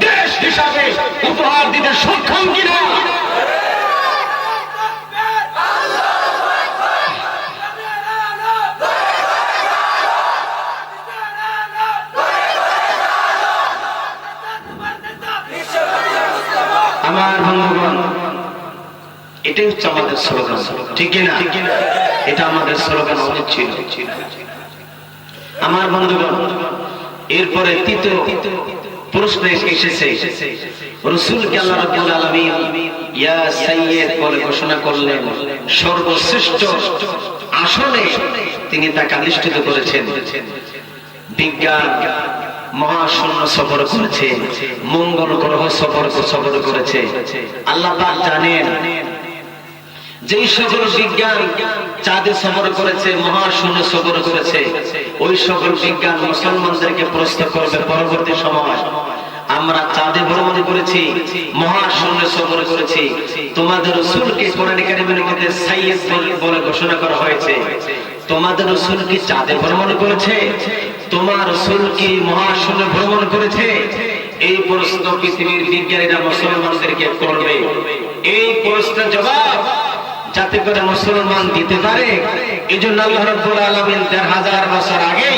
দেশ হিসাবে উপহার দিতে সক্ষম কিনা? আমার বন্ধুগণ, এটাই হচ্ছে আমাদের স্লোগান, ঠিক না? এটা আমাদের স্লোগান উচিত ছিল। আমার বন্ধুগণ, এরপরে তৃতীয় প্রশ্ন এসেছে, রাসূলকে আল্লাহ রাব্বুল আলামিন ইয়া সাইয়্যিদ বলে ঘোষণা করলেন, সর্বশ্রেষ্ঠ আসনে তিনি তাকে আদিষ্ঠিত করেছেন। বিজ্ঞান মহাশূন্য সফর করেছে, মঙ্গল গ্রহ সফর করেছে। আল্লাহ পাক জানেন যেই সকল বিজ্ঞান চাঁদে সফর করেছে, মহাশূন্য সফর করেছে, ওই সকল বিজ্ঞান মুসলমানদেরকে প্রশ্ন করবে পরবর্তী সময়। আমরা চাঁদে ভ্রমণ করেছি, মহাশূন্য সফর করেছি, তোমাদের রাসূলকে কোরআন কারীমের মধ্যে সাইয়্যিদ বলে ঘোষণা করা হয়েছে, তোমাদের রাসূল কি চাঁদে ভ্রমণ করেছে? তোমার রাসূল কি মহাশূন্য ভ্রমণ করেছে? এই প্রশ্ন পৃথিবীর বিজ্ঞানীরা মুসলমানদেরকে করবে। এই প্রশ্নের জবাব যাতে করে মুসলমান দিতে পারে, এজন্য আল্লাহ রাব্বুল আলামিন ১৫০০ বছর আগে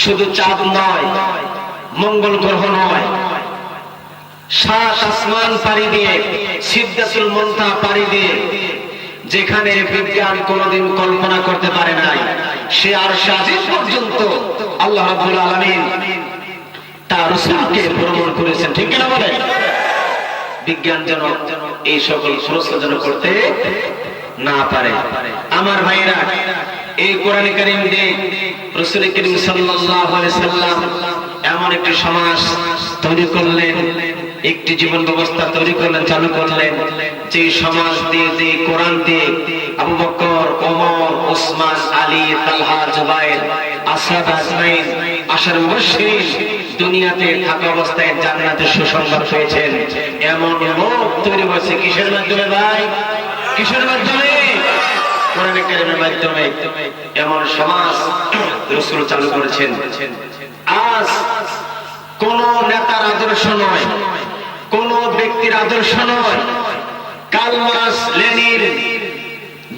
শুধু চাঁদ নয়, মঙ্গল গ্রহ নয়, ৭ আসমান পাড়ি দিয়ে, সিদরাতুল মুনতাহা পাড়ি দিয়ে, যেখানে বিজ্ঞান কোনদিন কল্পনা করতে পারে নাই, সে আরশে আজিম পর্যন্ত আল্লাহ রাব্বুল আলামিন তার রাসূলকে ভ্রমণ করেছেন, ঠিক কিনা বলেন? বিজ্ঞান যেন এই সকল প্রশ্ন যেন করতে না পারে। আমার ভাইরা, এই কোরআন কারীম দিয়ে রাসূল করিম সাল্লাল্লাহু আলাইহি সাল্লাম এমন একটি সমাজ তৈরি করলেন, একটি জীবন ব্যবস্থা তৈরি করলেন, চালু করলেন, যে সমাজ দিয়ে, যে কোরআন দিয়ে আবু বকর, ওমর, ওসমান, আলী, তালহা, জুবাইর, আসহাব আজমাইন, আশারে মুবাশশিরিন দুনিয়াতে থাকা অবস্থায় জান্নাতের সুসংবাদ পেয়েছেন। এমন লোক তৈরি হয়েছে কিসের মাধ্যমে ভাই? কিসের মাধ্যমে? কোরআন কারীমের মাধ্যমে। এমন সমাজ রাসূল চালু করেছেন। আজ কোন নেতার আদর্শ নয়, কোন ব্যক্তির আদর্শ নয়, কার্ল মার্কস, লেনিন,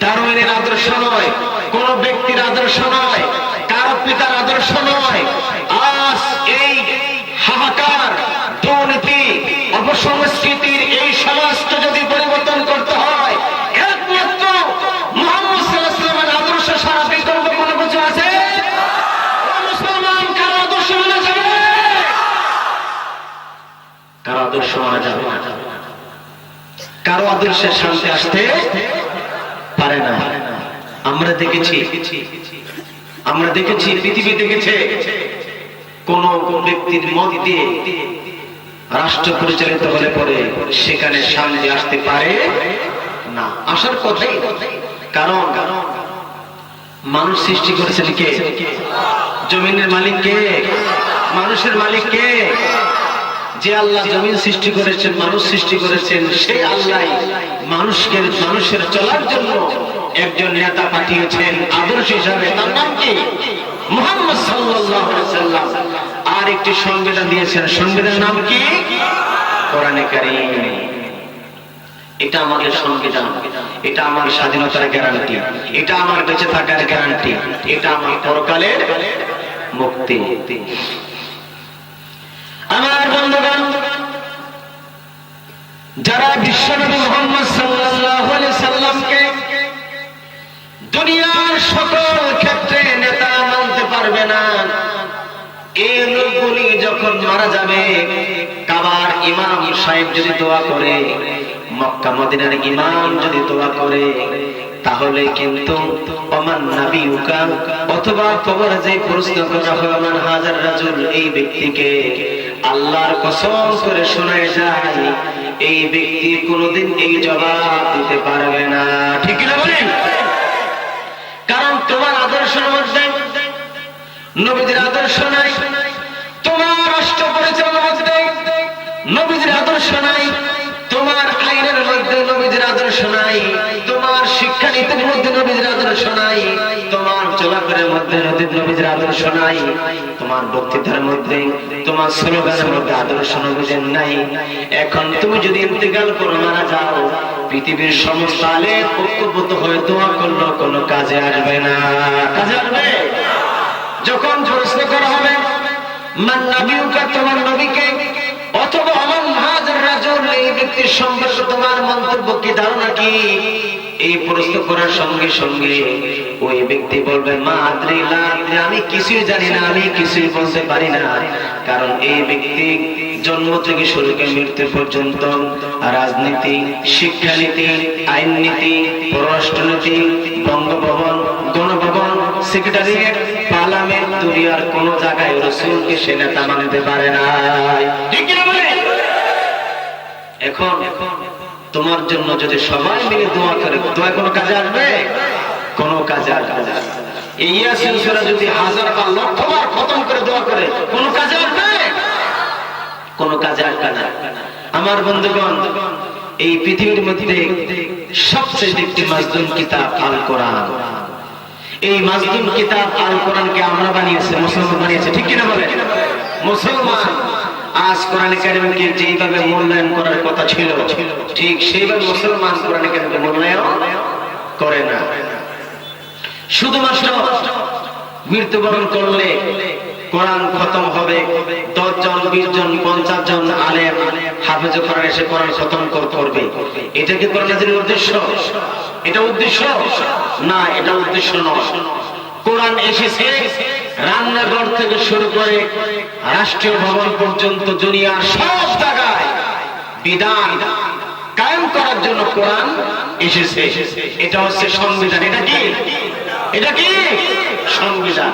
ডারউইনের আদর্শ নয়, কোন ব্যক্তির আদর্শ নয়, কারো পিতার আদর্শ নয়। আজ এই হাহাকার, দুর্নীতি, অপসংস্কৃতি আদর্শ মানা যাবে না। কারো আদর্শে শান্তি আসতে পারে না। আমরা দেখেছি পৃথিবী দেখেছে কোন ব্যক্তির মত দিয়ে রাষ্ট্র পরিচালিত হলে পরে সেখানে শান্তি আসতে পারে না, আসার কথাই। কারণ মানুষ সৃষ্টি করেছেন কে? জমিনের মালিক কে? মানুষের মালিক কে? যে আল্লাহ জমিন সৃষ্টি করেছেন, মানুষ সৃষ্টি করেছেন, সেই আল্লাহ মানুষের চলার জন্য একজন নেতা পাঠিয়েছেন আদর্শ হিসাবে। তার নাম কি? মুহাম্মদ সাল্লাল্লাহু আলাইহি ওয়াসাল্লাম। আর একটি সংবিধান দিয়েছেন, সংবিধানের নাম কি? কোরআনে কারীম। এটা আমাদের সংবিধান, এটা আমার স্বাধীনতার গ্যারান্টি, এটা আমার বেঁচে থাকার গ্যারান্টি, এটা আমার পরকালের মুক্তি। আমার বন্ধুগণ, যারা বিশ্বনবী মুহাম্মদ সাল্লাল্লাহু আলাইহি সাল্লামকে দুনিয়ার সকল ক্ষেত্রে নেতা মানতে পারবে না, এই লোকগুলি যখন মারা যাবে, কাবার ইমাম সাহেব যদি দোয়া করে, মক্কা মদিনার ইমাম যদি দোয়া করে, তাহলে কিন্তু ওমান নাবিউকা, অথবা কবরে যে প্রশ্ন করা হয় মান হাজার রাজুল, এই ব্যক্তিকে আল্লাহর কসম করে শোনায় যায় এই ব্যক্তি কোনোদিন এই জবাব দিতে পারবে না। ঠিক কি না বলেন? কারণ তোমার আদর্শের মধ্যে নবীজির আদর্শ নাই, তোমার রাষ্ট্র পরিচালনার মধ্যে নবীজির আদর্শ নাই, তোমার আইনের মধ্যে নবীজির আদর্শ নাই, তোমার শিক্ষানীতির মধ্যে নবীজির আদর্শ নাই, তোমার চলাফেরার মধ্যে নবীজির আদর্শ নাই, তোমার বক্তৃতার মধ্যে, তোমার স্লোগানের মধ্যে আদর্শ নবীজির নাই। এখন তুমি যদি ইন্তেকাল করে মারা যাও, পৃথিবীর সমস্ত আলেম ঐক্যবদ্ধ হয়ে দোয়া করলো কোনো কাজে আসবে না। কাজে আসবে? যখন প্রশ্ন করা হবে মান নাবিউকা, তোমার নবীকে, অথবা আমান হাজার রাজুল, এই ব্যক্তির সম্পর্কে তোমার মন্তব্য কি, ধারণা কি, এই প্রশ্ন করার সঙ্গে সঙ্গে ওই ব্যক্তি বলবে মা আদ্রি লা আদ্রি, আমি কিছুই জানি না, আমি কিছুই বলতে পারি না। কারণ এই ব্যক্তি জন্ম থেকে শুরু করে মৃত্যু পর্যন্ত রাজনীতি, শিক্ষানীতি, আইন নীতি, পররাষ্ট্রনীতি, বঙ্গভবন, গণভবন, সেক্রেটারিয়েট, পার্লামেন্ট, দুনিয়ার কোন জায়গায় রাসূলকে সে নেতা মানতে পারে না। ঠিক কি না বলে? এখন তোমার জন্য যদি সবাই মিলে দোয়া করে, দোয়া কোনো কাজে আসবে? কোনো কাজে আসবে না। এই ইয়াসিন সূরা যদি হাজার বা লক্ষবার খতম করে দোয়া করে, কোনো কাজে আসবে? কোনো কাজে আসবে না। আমার বন্ধুগণ, এই পৃথিবীর মধ্যে সবচেয়ে একটি মাজলুম কিতাব আল কোরআন। এই মাজলুম কিতাব আল কোরআনকে আমরা বানিয়েছি, মুসলমান বানিয়েছে। ঠিক কিনা বলেন? মুসলমান আজ কোরআন কারীমকে যেভাবে মূল্যায়ন করার কথা ছিল, ঠিক সেইভাবে মুসলমান কোরআন কারীমকে মূল্যায়ন করে না। শুধুমাত্র মৃত্যুবরণ করলে কোরআন খতম হবে, 10 জন, 20 জন, 50 জন আলেম হাফেজ কোরআন এসে কোরআন খতম করবে, এটা কি কোরআনের উদ্দেশ্য? এটা উদ্দেশ্য না, এটা উদ্দেশ্য নয়। কোরআন এসেছে রান্নাঘর থেকে শুরু করে রাষ্ট্রীয় ভবন পর্যন্ত দুনিয়ার সব জায়গায় বিধান কায়েম করার জন্য কোরআন এসেছে। এটা হচ্ছে সংবিধান। এটা কি? এটা কি সংবিধান?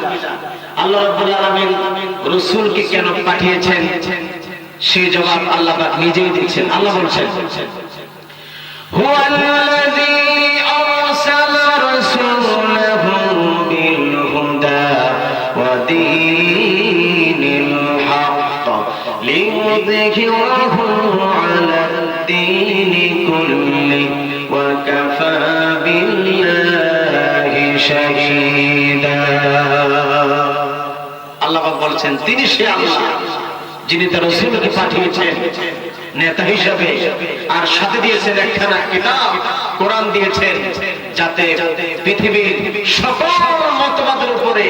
আল্লাহ রাব্বুল আলামিন রাসূলকে কেন পাঠিয়েছেন সেই জবাব আল্লাহ পাক নিজেই দিচ্ছেন। আল্লাহ বলছেন, হুয়াল্লাযী আরসালা রাসূলাহু বিল হুদা ওয়া দীনিল হক লিইয়ুযহিরাহু আলাদ দীনি কুল্লি ওয়া কাফা বিল্লাহি শাহীদা। আল্লাহ বলছেন তিনি সে আল্লাহ যিনি তার রাসূলকে পাঠিয়েছেন নেতা হিসেবে, আর সাথে দিয়েছেন একখানা কিতাব কোরআন দিয়েছেন, যাতে পৃথিবীর সকল মতবাদের উপরে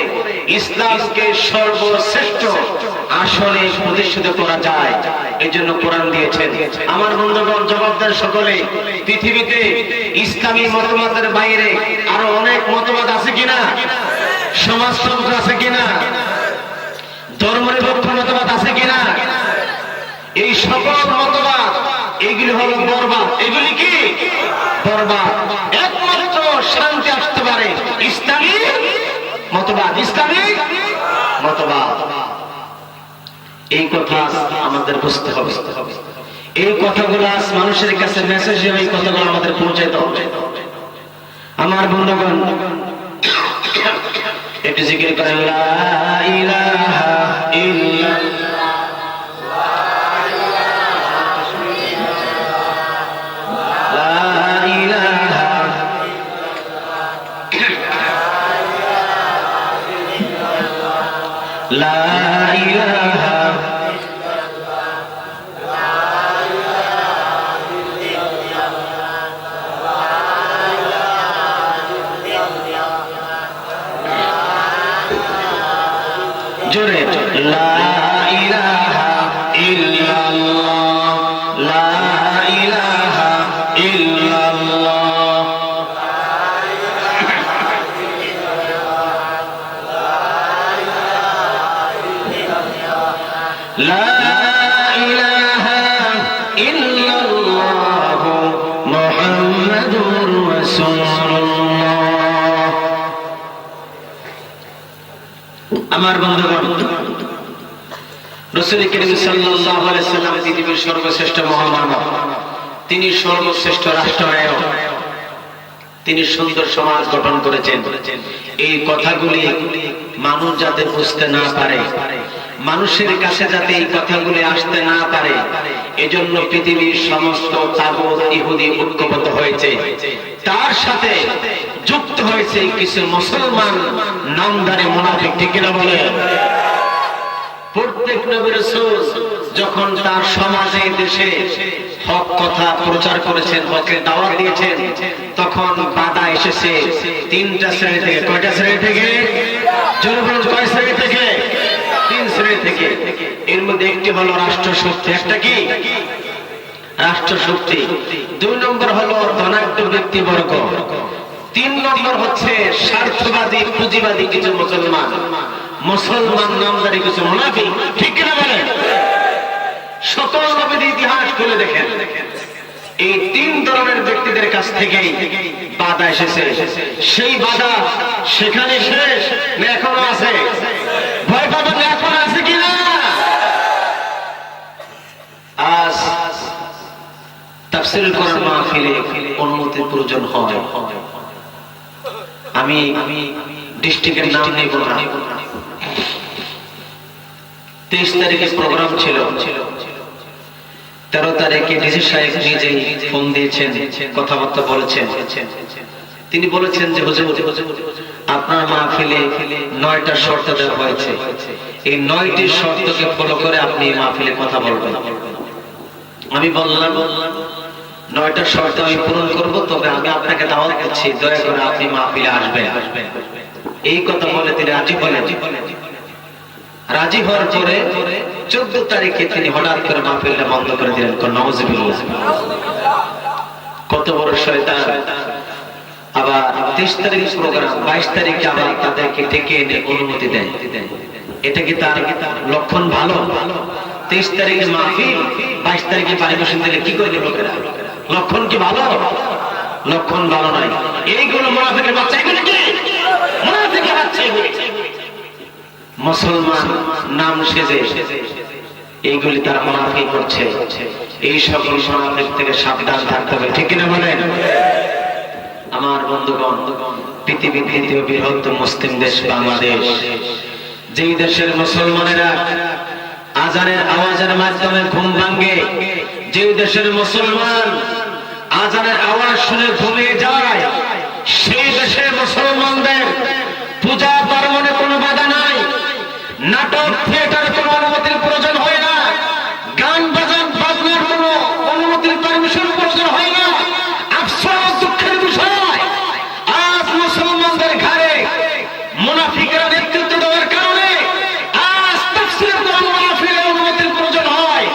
ইসলামকে সর্বশ্রেষ্ঠ আসনে প্রতিষ্ঠিত করা যায়। এই জন্য কোরআন দিয়েছেন। আমার বন্ধুগণ, জবাবদার সকলে, পৃথিবীতে ইসলামী মতবাদের বাইরে আরো অনেক মতবাদ আছে কিনা? সমাজতন্ত্র আছে কিনা? ধর্মনিরপেক্ষ মতবাদ আছে কিনা? এই সকল মতবাদ এইগুলি হলো বরবাদ। এগুলি কি বরবাদ। একমাত্র শান্তি আসতে পারে ইসলামী মতবাদ, ইসলামী মতবাদ। এই কথা আমাদের বুঝতে হবে। এই কথাগুলো মানুষের কাছে মেসেজ, এই কথাগুলো আমাদের পৌঁছাইতে হবে। আমার বন্ধুগণ, একটু জিকির করেন লা ইলাহা ইল্লাল্লাহ, লা ইলাহা জোরে লা ইলাহা ইল্লাল্লাহ, লা ইলাহা ইল্লাল্লাহ, লা ইলাহা ইল্লাল্লাহ মুহাম্মাদুর রাসূলুল্লাহ। আমার বন্ধুগণ, রাসূল করিম সাল্লাল্লাহু আলাইহি সাল্লাম পৃথিবীর সর্বশ্রেষ্ঠ মহামানব, তিনি সর্বশ্রেষ্ঠ রাষ্ট্রনায়ক, তিনি সুন্দর সমাজ গঠন করেছেন। এই কথাগুলি মানুষ যাতে বুঝতে না পারে, মানুষের কাছে যাতে এই কথাগুলি আসতে না পারে, এজন্য পৃথিবীর সমস্ত তাগুত ইহুদি ঐক্যবদ্ধ হয়েছে। তার সাথে যুক্ত হয়েছে কিছু মুসলমান নামধারী মুনাফিক, ঠিক কিনা বলে? প্রত্যেক নবী রাসূল যখন তার সমাজে দেশে হক কথা প্রচার করেছেন, হকের দাওয়াত দিয়েছেন, তখন বাধা এসেছে তিনটা শ্রেণী থেকে। কয়টা শ্রেণী থেকে? জোরে বলুন, কয় শ্রেণী থেকে? তিন শ্রেণী থেকে। এর মধ্যে একটি হলো রাষ্ট্রশক্তি। একটা কি? রাষ্ট্রশক্তি। দুই নম্বর হলো ধনাঢ্য ব্যক্তিবর্গ। তিন নম্বর হচ্ছে স্বার্থবাদী পুঁজিবাদী কিছু মুসলমান, মুসলমান নামধারী কিছু মুনাফিক, ঠিক কিনা বলেন? সকল নবীর ইতিহাস খুলে দেখেন, এই তিন ধরনের ব্যক্তিদের কাছ থেকেই বাধা এসেছে। সেই বাধা সেখানে শেষ না এখনো আছে? ভয় পাবেন না, এখন আছে কিনা? আজ তাফসীরুল কোরআন মাহফিলে অনুমতির প্রয়োজন হয়। আমি ডিস্ট্রিক্টের নাম নেব না। 23 তারিখে প্রোগ্রাম ছিল, 13 তারিখে ডিসি সাহেব নিজেই ফোন দিয়েছেন, কথাবার্তা বলেছেন। তিনি বলেছেন যে হুজুর, আপনার মাহফিলে 9টা শর্ত দেওয়া হয়েছে, এই 9টি শর্তকে ফলো করে আপনি মাহফিলে কথা বলবেন। আমি বললাম 9টা শর্ত আমি পূরণ করব, তবে আমি আপনাকে দাওয়াত দিচ্ছি, দয়া করে আপনি মাহফিলে আসবেন। এই কথা বলে তিনি রাজি হলেন। রাজি হওয়ার পরে 14 তারিখে তিনি হঠাৎ করে মাহফিলটা বন্ধ করে দিলেন। নাউযুবিল্লাহ, কত বড় শয়তান! আবার 23 তারিখ প্রোগ্রাম, 22 তারিখে আবার তাদেরকে ডেকে এনে অনুমতি দেয়। এটা কি তার লক্ষণ ভালো? 23 তারিখে মাহফিল, 22 তারিখে পারিবেশন দিলে কি করে লোকেরা? লক্ষণ কি ভালো? লক্ষণ ভালো নয়। এইগুলো মুনাফিকের বাচ্চা। এগুলো কি মুনাফিকের বাচ্চা? মুসলমান নাম সেজে এইগুলি তারা মুনাফিক করছে। এই সকল মুনাফিক থেকে সাবধান থাকতে হবে, ঠিক কিনা বলেন? আমার বন্ধুগণ, পৃথিবীর দ্বিতীয় বৃহত্তম মুসলিম দেশ বাংলাদেশ, যেই দেশের মুসলমানেরা আজানের আওয়াজের মাধ্যমে ঘুম ভাঙে, যেই দেশের মুসলমান আজানের আওয়াজ শুনে ঘুমিয়ে যায়, সেই দেশের মুসলমানদের পূজা পার্বণে কোনো বাধা নাই, নাটক থিয়েটারে কোনো অনুমতির প্রয়োজন হয় না, গান বাজান বাজনার কোনো অনুমতির পারমিশন প্রয়োজন হয় না। আফসোস, দুঃখের বিষয়, আজ মুসলমানদের ঘাড়ে মুনাফিকরা নেতৃত্ব দেওয়ার কারণে আজ তাফসীরুল কোরআন মাহফিলের অনুমতির প্রয়োজন হয়।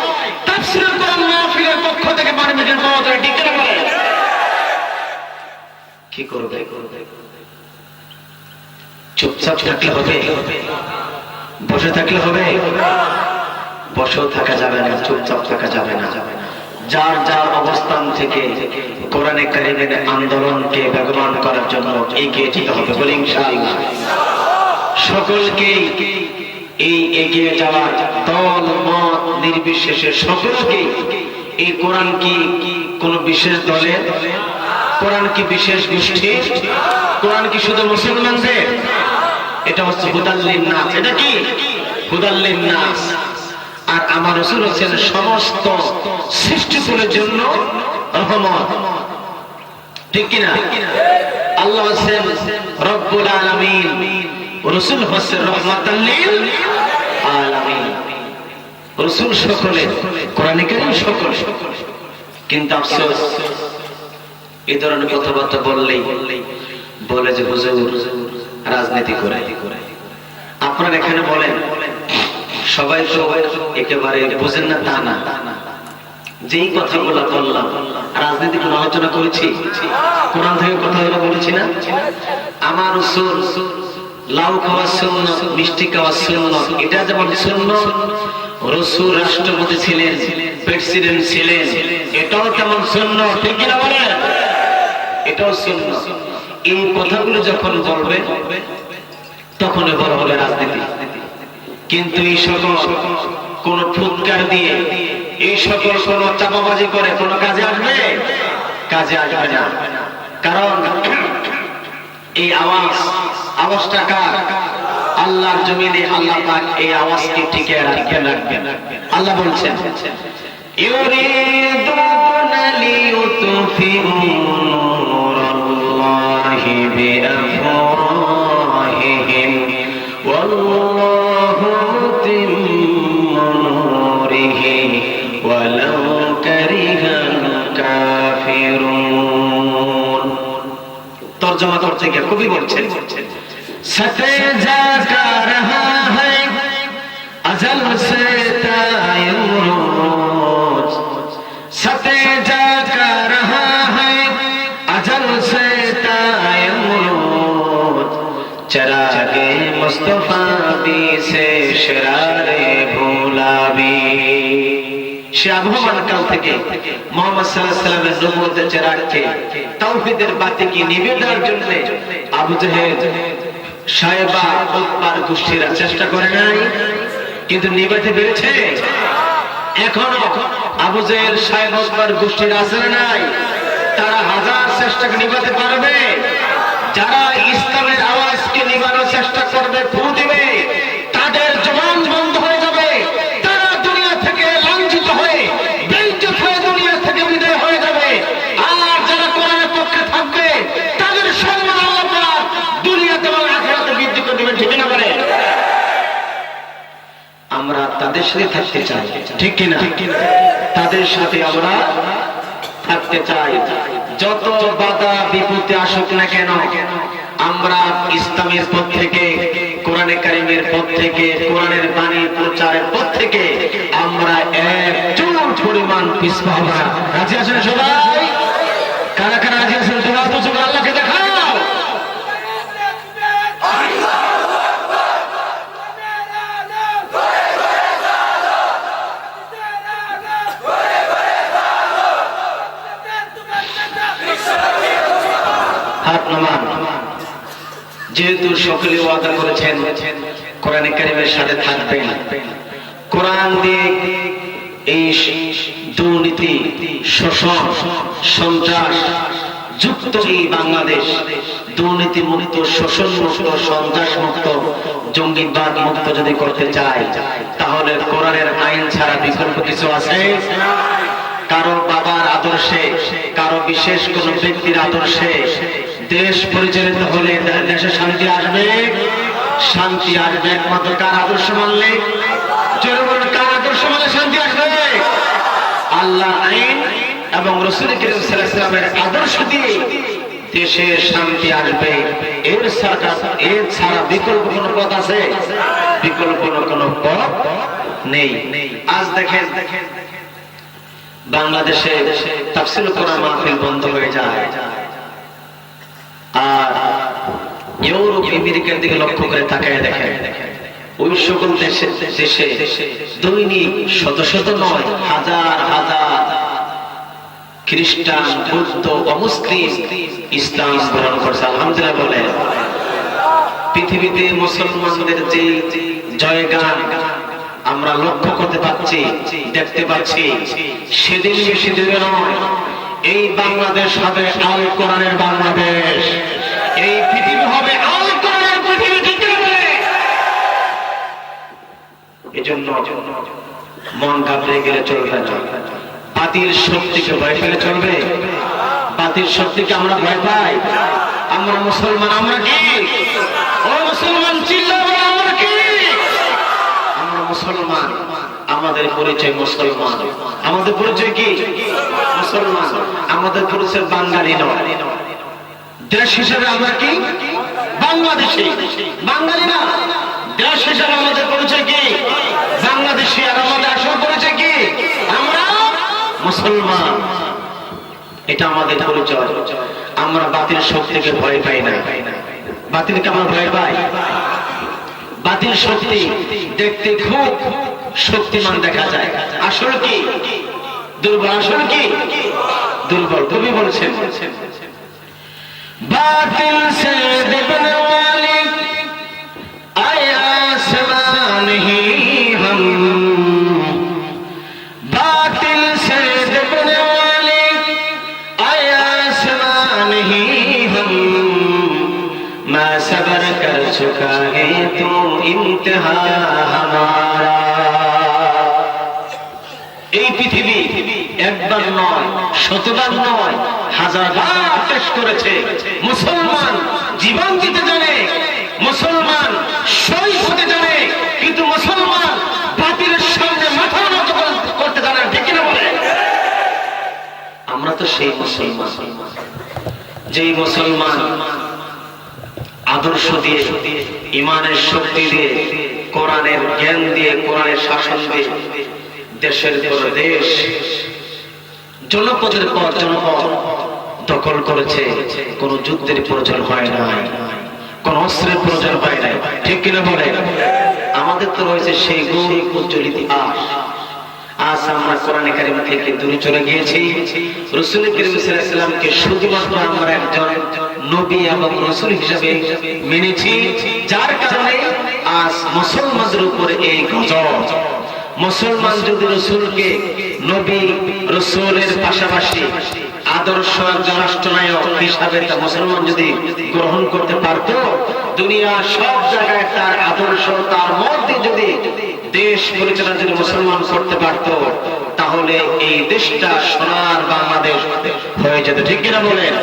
তাফসীরুল কোরআন মাহফিলের পক্ষ থেকে পারমিশন পাওয়া যায়, ঠিক না বলে? কি করবে? চুপচাপ থাকলে হবে? বসে থাকলে হবে? বসেও থাকা যাবে না, চুপচাপ থাকা যাবে না। যার যার অবস্থান থেকে কোরআনে কারিমের আন্দোলনকে বেগবান করার জন্য এগিয়ে যেতে হবে বলে ইনশাআল্লাহ। সকলকে এই এগিয়ে যাওয়ার দল মত নির্বিশেষে সকলকে, এই কোরআন কি কোন বিশেষ দলের, কোরআন কি বিশেষ গোষ্ঠীর, কোরআন কি শুধু মুসলমানদের? এটা হচ্ছে হুদাল্লিন নাস। এটা কি হুদাল্লিন নাস। আর আমার রাসূল হচ্ছেন সমস্ত সৃষ্টিকুলের জন্য রহমত, ঠিক কিনা? আল্লাহ হচ্ছেন রব্বুল আলামিন, রাসূল হচ্ছেন রাহমাতাল লিল আলামিন। রাসূল সকলে, কোরআনে কারীম সকলে। কিন্তু আফসোস, এই ধরনের কথাবার্তা বললেই বলে যে হুজুর রাজনীতি করে। আপনারা এখানে বলেন সবাই তো একেবারে বুঝেন না তা না। যেই কথাগুলো বললাম রাজনীতি কোনো আলোচনা করেছি? কোরআন থেকে কথাগুলো বলেছি না? আমার রাসূল লাউ খাওয়া সুন্নাত, মিষ্টি খাওয়া সুন্নাত, এটা যেমন সুন্নাত, রাসূল রাষ্ট্রপতি ছিলেন, প্রেসিডেন্ট ছিলেন, এটাও তেমন সুন্নাত, ঠিক কি না বলেন? এটাও সুন্নাত। এই কথাগুলো যখন বলবে তখন বলা হবে রাজনীতি। কিন্তু এই সকল কোন ফুৎকার দিয়ে, এই সকল কোন চাপাবাজি করে কোন কাজে আসবে? কাজে আসবে না। কারণ এই আওয়াজটা কার? আল্লাহর জমিনে আল্লাহ পাক এই আওয়াজকে টিকে রাখবেন। আল্লাহ বলছেন ইউরিদুনা লিইউতফিউ নূরাল্লাহি বিআফওয়াহিহিম ওয়াল্লাহু মুতিম্মু নূরিহি ওয়ালাউ কারিহাল কাফিরুন। তরজমা করতে গিয়ে কবি বলছেন সতেজা কা রহা হ্যায় अजल से तायम्मुज, सतेजा का रहा है अजल से तायम्मुज, चरागे मुस्तफा भी से शरारे भूला भी। সে আবহমান কাল থেকে মুহাম্মদ সাল্লাল্লাহু আলাইহি ওয়াসাল্লামের নবুয়তের চেরাগকে, তাওহীদের বাতিকে নিভিয়ে দেওয়ার জন্য আবু জেহেল, শায়বা, উতবার গোষ্ঠীরা চেষ্টা করে নাই, কিন্তু নিভাতে পেরেছে? এখনো আবু জেহেল, শায়বা, উতবার গোষ্ঠীর আছে না নাই? তারা হাজার চেষ্টাকে নিভাতে পারবে? যারা ইসলামের আওয়াজকে নিভানোর চেষ্টা করবে, ফু দিবে, তাদের জবান বন্ধ হয়ে যাবে। তারা দুনিয়া থেকে লাঞ্ছিত হয়ে, বেইজ্জত হয়ে দুনিয়া থেকে বিদায় হয়ে যাবে। আর যারা কোরআনের পক্ষে থাকবে তাদের সম্মান আল্লাহ পাক দুনিয়াতে এবং আখিরাতে বৃদ্ধি করে দিবেন, ঠিক না বলে? আমরা তাদের সাথে থাকতে চাই, ঠিক কিনা? তাদের সাথে আমরা থাকতে চাই। যত বাধা বিপত্তি আসুক না কেন, আমরা ইসলামের পথ থেকে, কোরআনে কারিমের পথ থেকে, কোরআনের বাণী প্রচারের পথ থেকে আমরা এক চুল পরিমাণ পিছপা হব না। রাজি আছেন সবাই? কারা কারা রাজি আছেন? তোমরা তো চোখ আল্লাহকে দেখাও। হাত নামান। যেহেতু সকলে ওয়াদা করেছেন কোরআনে কারিমের সাথে থাকবেন, কোরআন দিয়ে এই দুর্নীতি, শোষণ, সন্ত্রাস যুক্ত এই বাংলাদেশ দুর্নীতি মুক্ত, শোষণ মুক্ত, সন্ত্রাস মুক্ত, জঙ্গিবাদ মুক্ত যদি করতে চায়, তাহলে কোরআনের আইন ছাড়া বিকল্প কিছু আছে? কারো বাবার আদর্শে, কারো বিশেষ কোন ব্যক্তির আদর্শে দেশ পরিচালিত হলে দেশে শান্তি আসবে? শান্তি আসবে একমাত্র কার আদর্শ মানলে? কার আদর্শ মানলে শান্তি আসবে? আল্লাহ আইন এবং রাসূল কারীম সাল্লাল্লাহু আলাইহি ওয়াসাল্লামের আদর্শ দিয়ে দেশে শান্তি আসবে। এর ছাড়া বিকল্প কোন পথ আছে? বিকল্প কোন পথ নেই। আজ দেখেন বাংলাদেশে তাফসীর কোরআন মাহফিল বন্ধ হয়ে যায়, আর ইউরোপ, আমেরিকার দিকে লক্ষ্য করে তাকায় দেখেন, ওই সকল দেশে দৈনিক শত শত নয়, হাজার হাজার খ্রিস্টান, বৌদ্ধ, অমুসলিম ইসলাম গ্রহণ করছে। আলহামদুলিল্লাহ বলে। পৃথিবীতে মুসলমানদের যে জয়গান আমরা লক্ষ্য করতে পাচ্ছি, দেখতে পাচ্ছি, সেদিন বেশি দূরে নয়, এই বাংলাদেশ হবে আল কোরআনের বাংলাদেশ, এই পৃথিবী হবে আল কোরআনের পৃথিবী। এজন্য মন ঘাবড়ে গেলে চলবে না, বাতিল শক্তিকে ভয় পেলে চলবে? বাতিল শক্তিকে আমরা ভয় পাই? আমরা মুসলমান, আমরা কি? ও মুসলমান চিল্লাবে, আমরা কি? আমরা মুসলমান, আমাদের পরিচয় মুসলমান। আমাদের পরিচয় কি? মুসলমান। আমাদের পরিচয় বাঙালি নয়। দেশ হিসেবে আমরা কি? বাংলাদেশী। বাঙালি না, দেশ হিসেবে আমাদের পরিচয় কি? বাংলাদেশী। আর আমাদের আসল পরিচয় কি? আমরা মুসলমান। এটা আমাদের পরিচয়। আমরা বাতিল শক্তিকে ভয় পাই না। বাতিলকে আমরা ভয় পাই? বাতিল শক্তি দেখতে খুব শক্তিমান দেখা যায়, আসল কি? দুর্বল। আসল কি? দুর্বল। কবি বলছেন, বাতিল সে দেখনে ওয়ালি আয়া আসমান হি हम, बातिल से देखने वाले आया आसमान ही हम, मैं सबर कर चुका है तो इम्तिहा हमारा। এই পৃথিবী একবার নয়, শতবার নয়, হাজারবার টেস্ট করেছে। মুসলমান জীবন দিতে জানে, মুসলমান শহীদ হতে জানে, কিন্তু মুসলমান বাতিলের সামনে মাথা নত করতে জানে। ঠিক কিনা বলে? আমরা তো সেই মুসলমান, যেই মুসলমান আদর্শ দিয়ে, ইমানের শক্তি দিয়ে, কোরআনের জ্ঞান দিয়ে, কোরআনের শাসন দিয়ে দেশের পর দেশ, জনপদের পর জনপদ দখল করেছে। কোন যুদ্ধের প্রয়োজন হয় না, কোন অস্ত্রের প্রয়োজন হয় না। ঠিক কিনা বলে? আমাদের তো রয়েছে সেই গৌরব উজ্জ্বল ইতিহাস। আজ আমরা কোরআন কারীম থেকে দূরে চলে গিয়েছি। রাসূল করিম সাল্লাল্লাহু আলাইহি ওয়াসাল্লামকে শুধুমাত্র আমরা একজন নবী এবং রাসূল হিসেবে মেনেছি, যার কারণে আজ মুসলমানদের উপরে এই গজব। মুসলমান যদি রাসূলকে নবী রাসূলের পাশাপাশি আদর্শ একজন রাষ্ট্রনায়ক হিসাবে তা মুসলমান যদি গ্রহণ করতে পারত, দুনিয়া সব জায়গায় তার আদর্শ, তার মধ্যে যদি দেশ পরিচালনা যদি মুসলমান করতে পারত, তাহলে এই দেশটা সোনার বাংলাদেশ হয়ে যেত। ঠিক কিনা বলেন?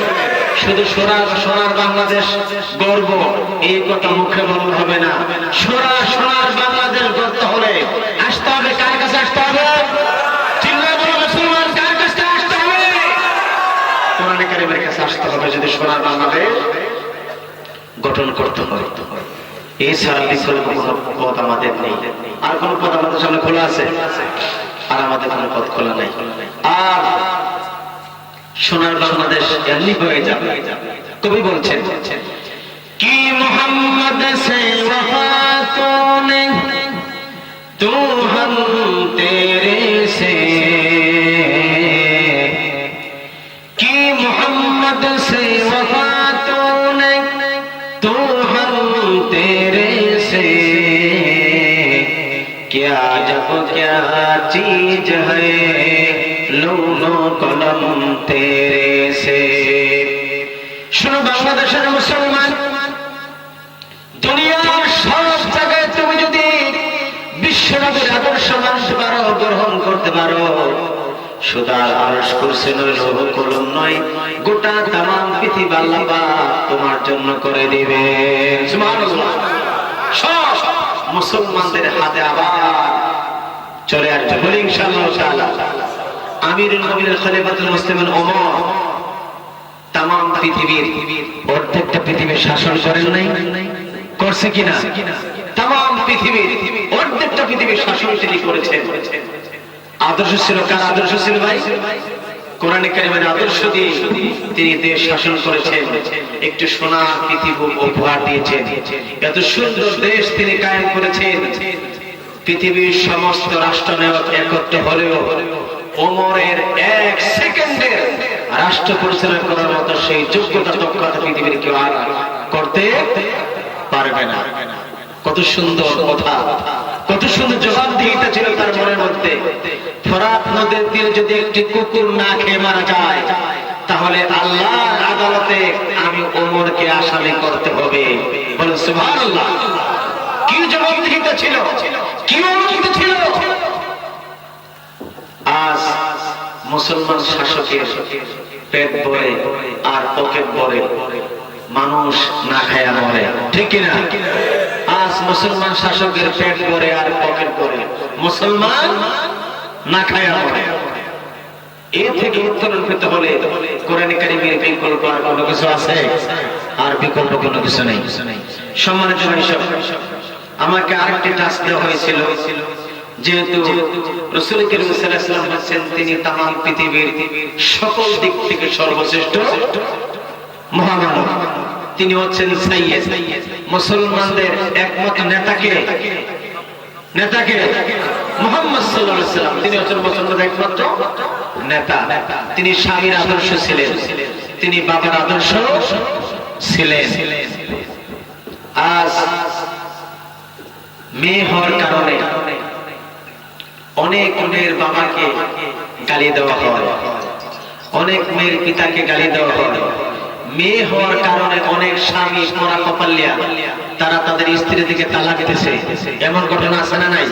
শুধু সোনার বাংলাদেশ গর্ব, এই কথা মুখে বলতে হবে না। সোনার বাংলাদেশ গড়তে হলে আসতে হবে কার কাছে? আসতে হবে মুসলমান। কার কাছে আসতে হবে? কোরআন কারীমের কাছে আসতে হবে যদি সোনার বাংলাদেশ গঠন করতে হয়। এছাড়া বিকল্প কোনো পথ আমাদের নেই। আর কোন পথ আমাদের সামনে খোলা আছে? আর আমাদের কোনো পথ খোলা নাই। আর সোনার বাংলাদেশ এমনি হয়ে যাবে। কবি বলছেন, কি মোহাম্মদ সে ওফা তूने तू हम तेरे से, की मोहम्मद से वफा तूने तू हम तेरे से, क्या जब क्या चीज है लौनो कलम तेरे से। শুনো বাংলাদেশের মুসলমান, দুনিয়ার সব জায়গায় তুমি যদি বিশ্বনবীর আদর্শ মানতে পারো, গ্রহণ করতে পারো, শুধু আরশ কুরসি নয়, লৌহ কলম নয়, গোটা তামাম পৃথিবী আল্লাহ পাক তোমার জন্য করে দিবে। সুবহানাল্লাহ। সব মুসলমানদের হাতে আবার চলে আসবে বলে ইনশাআল্লাহ তাআলা। আমিরুল মুমিনিন খলিফাতুল মুসলিমিন ওমর তামাম পৃথিবীর অর্ধেকটা পৃথিবীর শাসন করেন নাই? করছে কিনা? তামাম পৃথিবীর অর্ধেকটা পৃথিবীর শাসন তিনি করেছেন। আদর্শ ছিল কার? আদর্শ ছিল ভাই কোরআন কারীমের আদর্শ দিয়ে তিনি দেশ শাসন করেছেন। একটু সোনার পৃথিবী উপহার দিয়েছেন। এত সুন্দর দেশ তিনি কায়েম করেছেন। পৃথিবীর সমস্ত রাষ্ট্রনায়ক একত্র হলেও ওমরের 1 সেকেন্ডের রাষ্ট্র পরিচালনা করার মতো সেই যোগ্যতা দক্ষতা পৃথিবীর কেউ আর করতে পারবে না। কত সুন্দর কথা, কত সুন্দর জবাবদিহিতা ছিল তার মনের মধ্যে। ফোরাত নদীর তীরে যদি একটি কুকুর না খেয়ে মারা যায়, তাহলে আল্লাহর আদালতে আমি ওমরকে আসামি করতে হবে। বলেন সুবহানাল্লাহ। কি জবাবদিহিতা ছিল, কি অনুভূতি ছিল। আজ মুসলমান শাসকের পেট ভরে আর পকেট ভরে, মানুষ না খায়া মরে, ঠিক কিনা? আজ মুসলমান শাসকের পেট ভরে আর পকেট ভরে, মুসলমান না খায়া মরে। এ থেকে উত্তরণ পেতে হলে কোরআন কারীমের বিকল্প আর কোনো কিছু আছে? আর বিকল্প কোনো কিছু নেই। সম্মানিত দর্শক, আমাকে আরেকটি টাস্ক দেওয়া হয়েছিল, যেহেতু রাসূল করিম সাল্লাল্লাহু আলাইহি ওয়াসাল্লাম হচ্ছেন তিনি তামাম পৃথিবীর সকল দিক থেকে সর্বশ্রেষ্ঠ মহামানব, তিনি হচ্ছেন সাইয়্যিদ। মুসলমানদের একমাত্র নেতাকে মুহাম্মদ সাল্লাল্লাহু আলাইহি ওয়াসাল্লাম, তিনি হচ্ছেন মুসলমানদের একমাত্র নেতা। তিনি স্বামীর আদর্শ ছিলেন, তিনি বাবার আদর্শ ছিলেন। আজ মেয়ে হওয়ার কারণে অনেক মেয়ের বাবাকে গালি দেওয়া হয়, অনেক মেয়ের পিতাকে গালি দেওয়া হয়। মেয়ে হওয়ার কারণে অনেক স্বামী পরা কপালিয়া তারা তাদের স্ত্রীর দিকে তালাক দিতেছে। এমন ঘটনা আছে না নাই?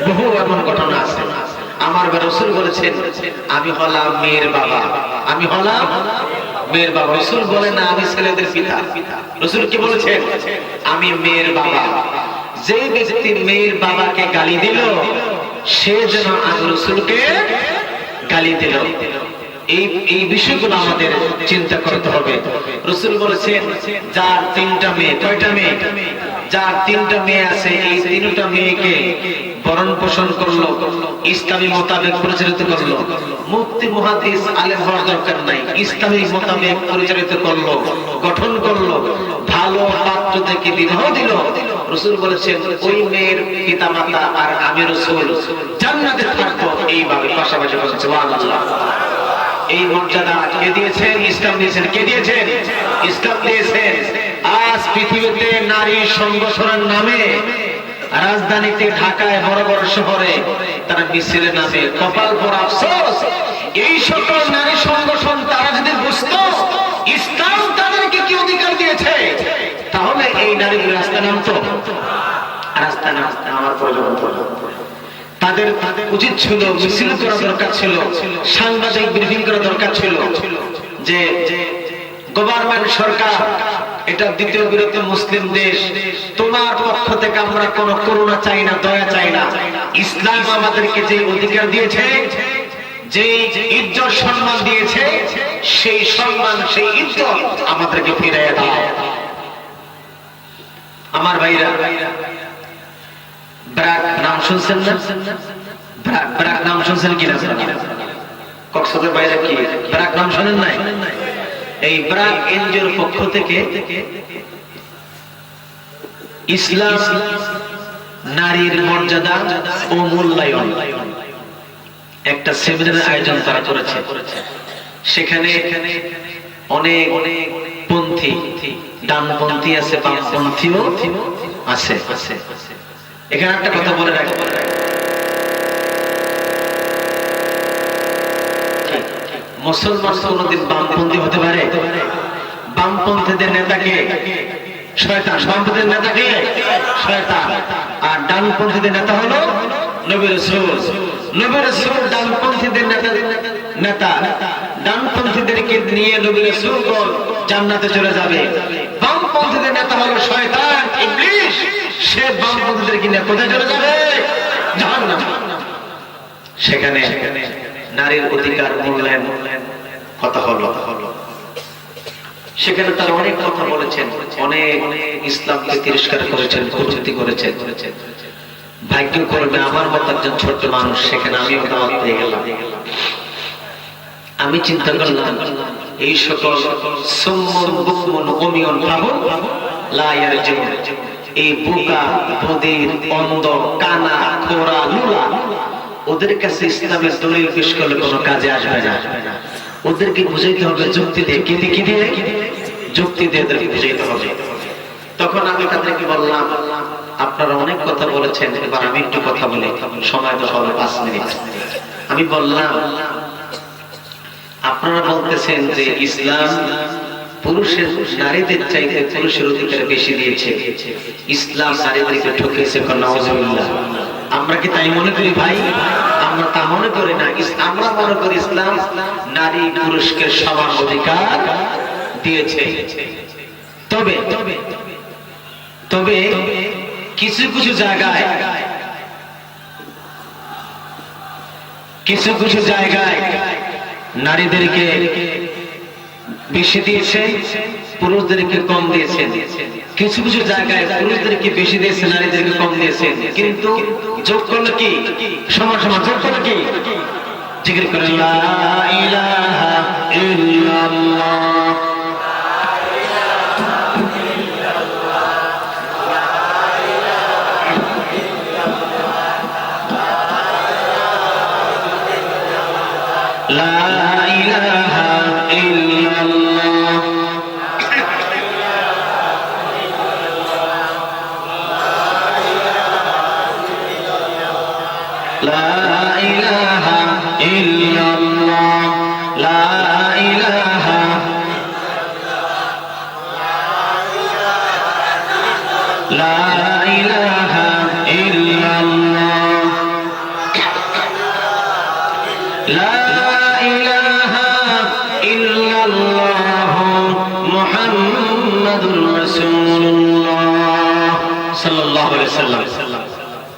বহু এমন ঘটনা আছে। আমার রাসূল বলেছেন আমি হলাম মেয়ের বাবা, আমি হলাম মেয়ের বাবা। রাসূল বলেন না আমি ছেলেদের পিতা। রাসূল কি বলেছেন? আমি মেয়ের বাবা। যে ব্যক্তি মেয়ের বাবাকে গালি দিল, সে যেন আজ রাসূলকে গালি দিল। এই বিষয়গুলো আমাদের চিন্তা করতে হবে। রাসূল বলেছেন যার 3টা মেয়ে, কয়টা মেয়ে? যার 3টা মেয়ে আছে, এই 3টা মেয়েকে বরণ পোষণ করলো, ইসলামী মোতাবেক পরিচালিত করলো। মুফতি মুহাদ্দিস আলেম হওয়ার দরকার নাই, ইসলামী মোতাবেক পরিচালিত করলো, গঠন করলো, ভালো পাত্র থেকে বিবাহ দিল। রাসূল বলেছেন ওই মেয়ের পিতামাতা আর আমি রাসূল জান্নাতে থাকবো। এইভাবে পাশাপাশি বলছে সুবহানাল্লাহ। এই মর্যাদা কে দিয়েছেন? ইসলাম দিয়েছেন। কে দিয়েছেন? ইসলাম দিয়েছেন। আজ পৃথিবীতে নারী সংগঠনের নামে রাজধানীতে ঢাকায় বড় বড় শহরে তারা মিছিলে নামে, কপাল পরা আফসোস। এই সকল নারী সংগঠন তারা যদি বুঝতো ইসলাম তাদেরকে কি অধিকার দিয়েছে, তাহলে এই নারীগুলো রাস্তা নামতো? রাস্তা নামতে আমার প্রয়োজন হতো না। তাদের উচিত ছিল মিছিল করা দরকার ছিল, সাংবাদিক ব্রিফিং করা দরকার ছিল যে গভর্নমেন্ট সরকার, এটা দ্বিতীয় বৃহত্তম মুসলিম দেশ, তোমার পক্ষ থেকে আমরা কোনো করুণা চাই না, দয়া চাই না। ইসলাম আমাদেরকে যে অধিকার দিয়েছে, যে ইজ্জত সম্মান দিয়েছে, সেই সম্মান সেই ইজ্জত আমাদেরকে ফিরিয়ে দাও। আমার ভাইরা, ব্র্যাক নাম শুনছেন না? ব্র্যাক নাম শুনছেন কিনা? কক্সবাজার বাইরে কি ব্র্যাক নাম শুনেন নাই? এই ব্র্যাক এনজিওর পক্ষ থেকে ইসলাম, নারীর মর্যাদা ও মূল্যায়ন একটা সেমিনারের আয়োজন তারা করেছে। সেখানে অনেক পন্থী, ডানপন্থী আছে, বামপন্থীও আছে। এখানে একটা কথা বলে রাখি, মুসলমান কোনদিন বামপন্থী হতে পারে? বামপন্থীদের নেতাকে শয়তান, বামপন্থীদের নেতাকে শয়তান, আর ডানপন্থীদের নেতা হলো নবী রাসূল। নবী রাসূল ডানপন্থীদের নেতা, ডানপন্থীদেরকে নিয়ে নবী রাসূল জান্নাতে চলে যাবে। বামপন্থীদের নেতা হলো শয়তান, ইবলিস, সে বামপন্থীদেরকে নিয়ে কোথায় চলে যাবে? জাহান্নাম। সেখানে নারীর অধিকার মূল্যায়ন কথা হলো। সেখানে তারা অনেক কথা বলেছেন, অনেক ইসলামকে তিরস্কার করেছেন, কটূক্তি করেছেন। ভাগ্য করবে আমার মতো একজন ছোট্ট মানুষ সেখানে আমিও দাওয়াত পেয়ে গেলাম। আমি চিন্তা করলাম এই সকল সুম্মুন বুকমুন উমিয়ুন ফাহুম লা ইয়ারজুন, এই বোকা বধির অন্ধ কানা খোরা লুলা ওদের কাছে ইসলামের দলিল পেশ করলে কোনো কাজে আসবে না। ওদেরকে বুঝাইতে হবে যুক্তি দিয়ে। কি দিয়ে? যুক্তি দিয়ে ওদেরকে বুঝাইতে হবে। তখন আমি তাদেরকে বললাম, আপনারা অনেক কথা বলেছেন, এবার আমি একটু কথা বলি, সময় তো হবে 5 মিনিট। আমি বললাম, আপনারা বলতেছেন যে ইসলাম পুরুষের নারীদের চাইতে পুরুষের অধিকার বেশি দিয়েছে, ইসলাম নারীদেরকে ঠকিয়েছে। নাউজুবিল্লাহ। আমরা কি তাই মনে করি ভাই? আমরা তা মনে করি না। আমরা মনে করি ইসলাম নারী পুরুষকে সমান অধিকার দিয়েছে। তবে তবে কিছু কিছু জায়গায় নারীদেরকে বেশি দিয়েছে, পুরুষদেরকে কম দিয়েছেন। কিছু কিছু জায়গায় পুরুষদেরকে বেশি দিয়েছে, নারীদেরকে কম দিয়েছেন। কিন্তু যোগ করলে কি? সমান সমান। যোগ করলে কি? জিকির করেন লা ইলাহা ইল্লাল্লাহ। লা ইলাহা ইল্লাল্লাহ। লা ইলাহা ইল্লাল্লাহ। লা ইলাহা লা ইলাহা ইল্লাল্লাহ। লা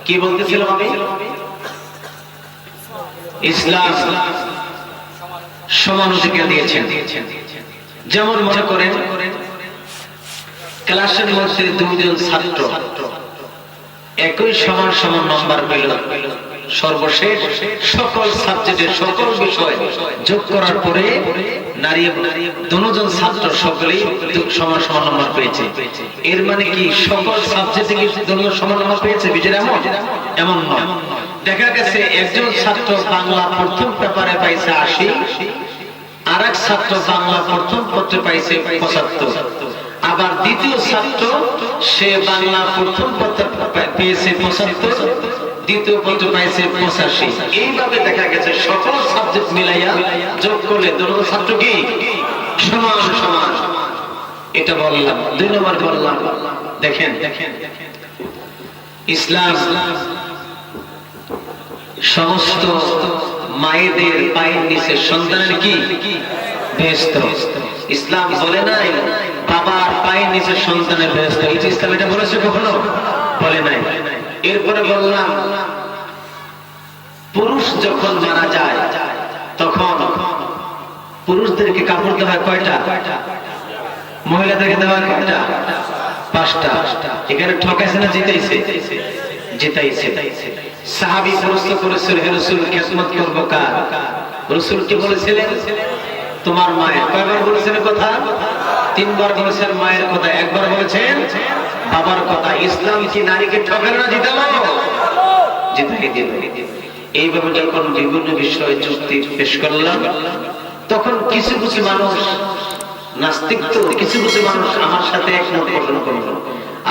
কি বলতেছিলাম আমি? ইসলাম সমান অধিকার দিয়েছেন। যেমন মনে করেন ক্লাসের মধ্যে 2 জন ছাত্র একই সমান সমান নম্বর পেল, সর্বশেষ সকল সাবজেক্টের সকল বিষয় যোগ করার পরে নারী দুজন ছাত্র সকলেই সমান সমান নম্বর পেয়েছে। এর মানে কি সকল সাবজেক্টে কি দুজন সমান নম্বর পেয়েছে? বিষয়টা এমন নয়। দেখা গেছে একজন ছাত্র বাংলা প্রথম পেপারে পাইছে 80, আর এক ছাত্র বাংলা প্রথম পত্রে পাইছে 75। আবার দ্বিতীয় ছাত্র সে বাংলা প্রথম পত্রে পেয়েছে 75, দ্বিতীয় পত্র পাইছে 85। এইভাবে দেখা গেছে সকল সাবজেক্ট মিলাইয়া যোগ করলে দুজন ছাত্র কি সমান সমান। এটা বললাম। 2 নম্বর বললাম, দেখেন ইসলাম সমস্ত মায়েদের পায়ের নিচে সন্তানের কি বেহেশত। ইসলাম বলে নাই বাবার পায়ের নিচে সন্তানের বেহেশত। ইসলাম এটা বলেছে? কখনো বলে নাই। এরপরে বললাম, পুরুষ যখন মারা যায় তখন পুরুষদেরকে কাপড় দেওয়া হয় কয়টা? মহিলাদেরকে দেওয়া হয় কয়টা? 5টা। এখানে ঠকাইছে না জিতাইছে? জিতাইছে। সাহাবী প্রশ্ন করেছিল, হে রাসূল খেদমত করব কার? রাসূল কি বলেছিলেন? তোমার মায়ের। কয়বার বলেছেন কথা? 3 বার বলেছেন মায়ের কথা, 1 বার বলেছেন বাবার কথা। ইসলাম কি নারীকে ঠকালো না জিতালো? জিতাই দিল। এইভাবে যখন বিভিন্ন বিষয়ে যুক্তি পেশ করলাম, তখন কিছু কিছু মানুষ নাস্তিক, তো কিছু কিছু মানুষ আমার সাথে একমত পোষণ করলো,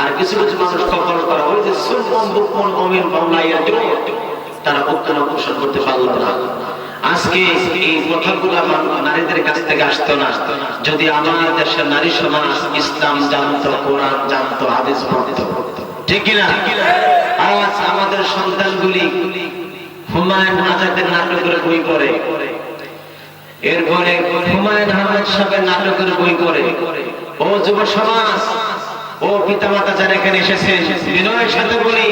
আর কিছু কিছু মানুষ কপাল করা ওই যে সুলমন বুকমন অমিন বাংলাইয়া তারা বক্তব্য পোষণ করতে পারলো না। আজকে এই কথাগুলো নারীদের কাছ থেকে আসতো না যদি আমার দেশের নারী সমাজ ইসলাম জানতো, কোরআন জানতো, হাদিস পড়তো। ঠিক কিনা? আজ আমাদের সন্তানগুলি হুমায়ুন আজাদের নাটকের বই পড়ে, এরপরে হুমায়ুন আহমেদ সাহেবের নাটকের বই পড়ে। ও যুব সমাজ, ও পিতামাতা যারা এখানে এসেছেন, বিনয়ের সাথে বলি,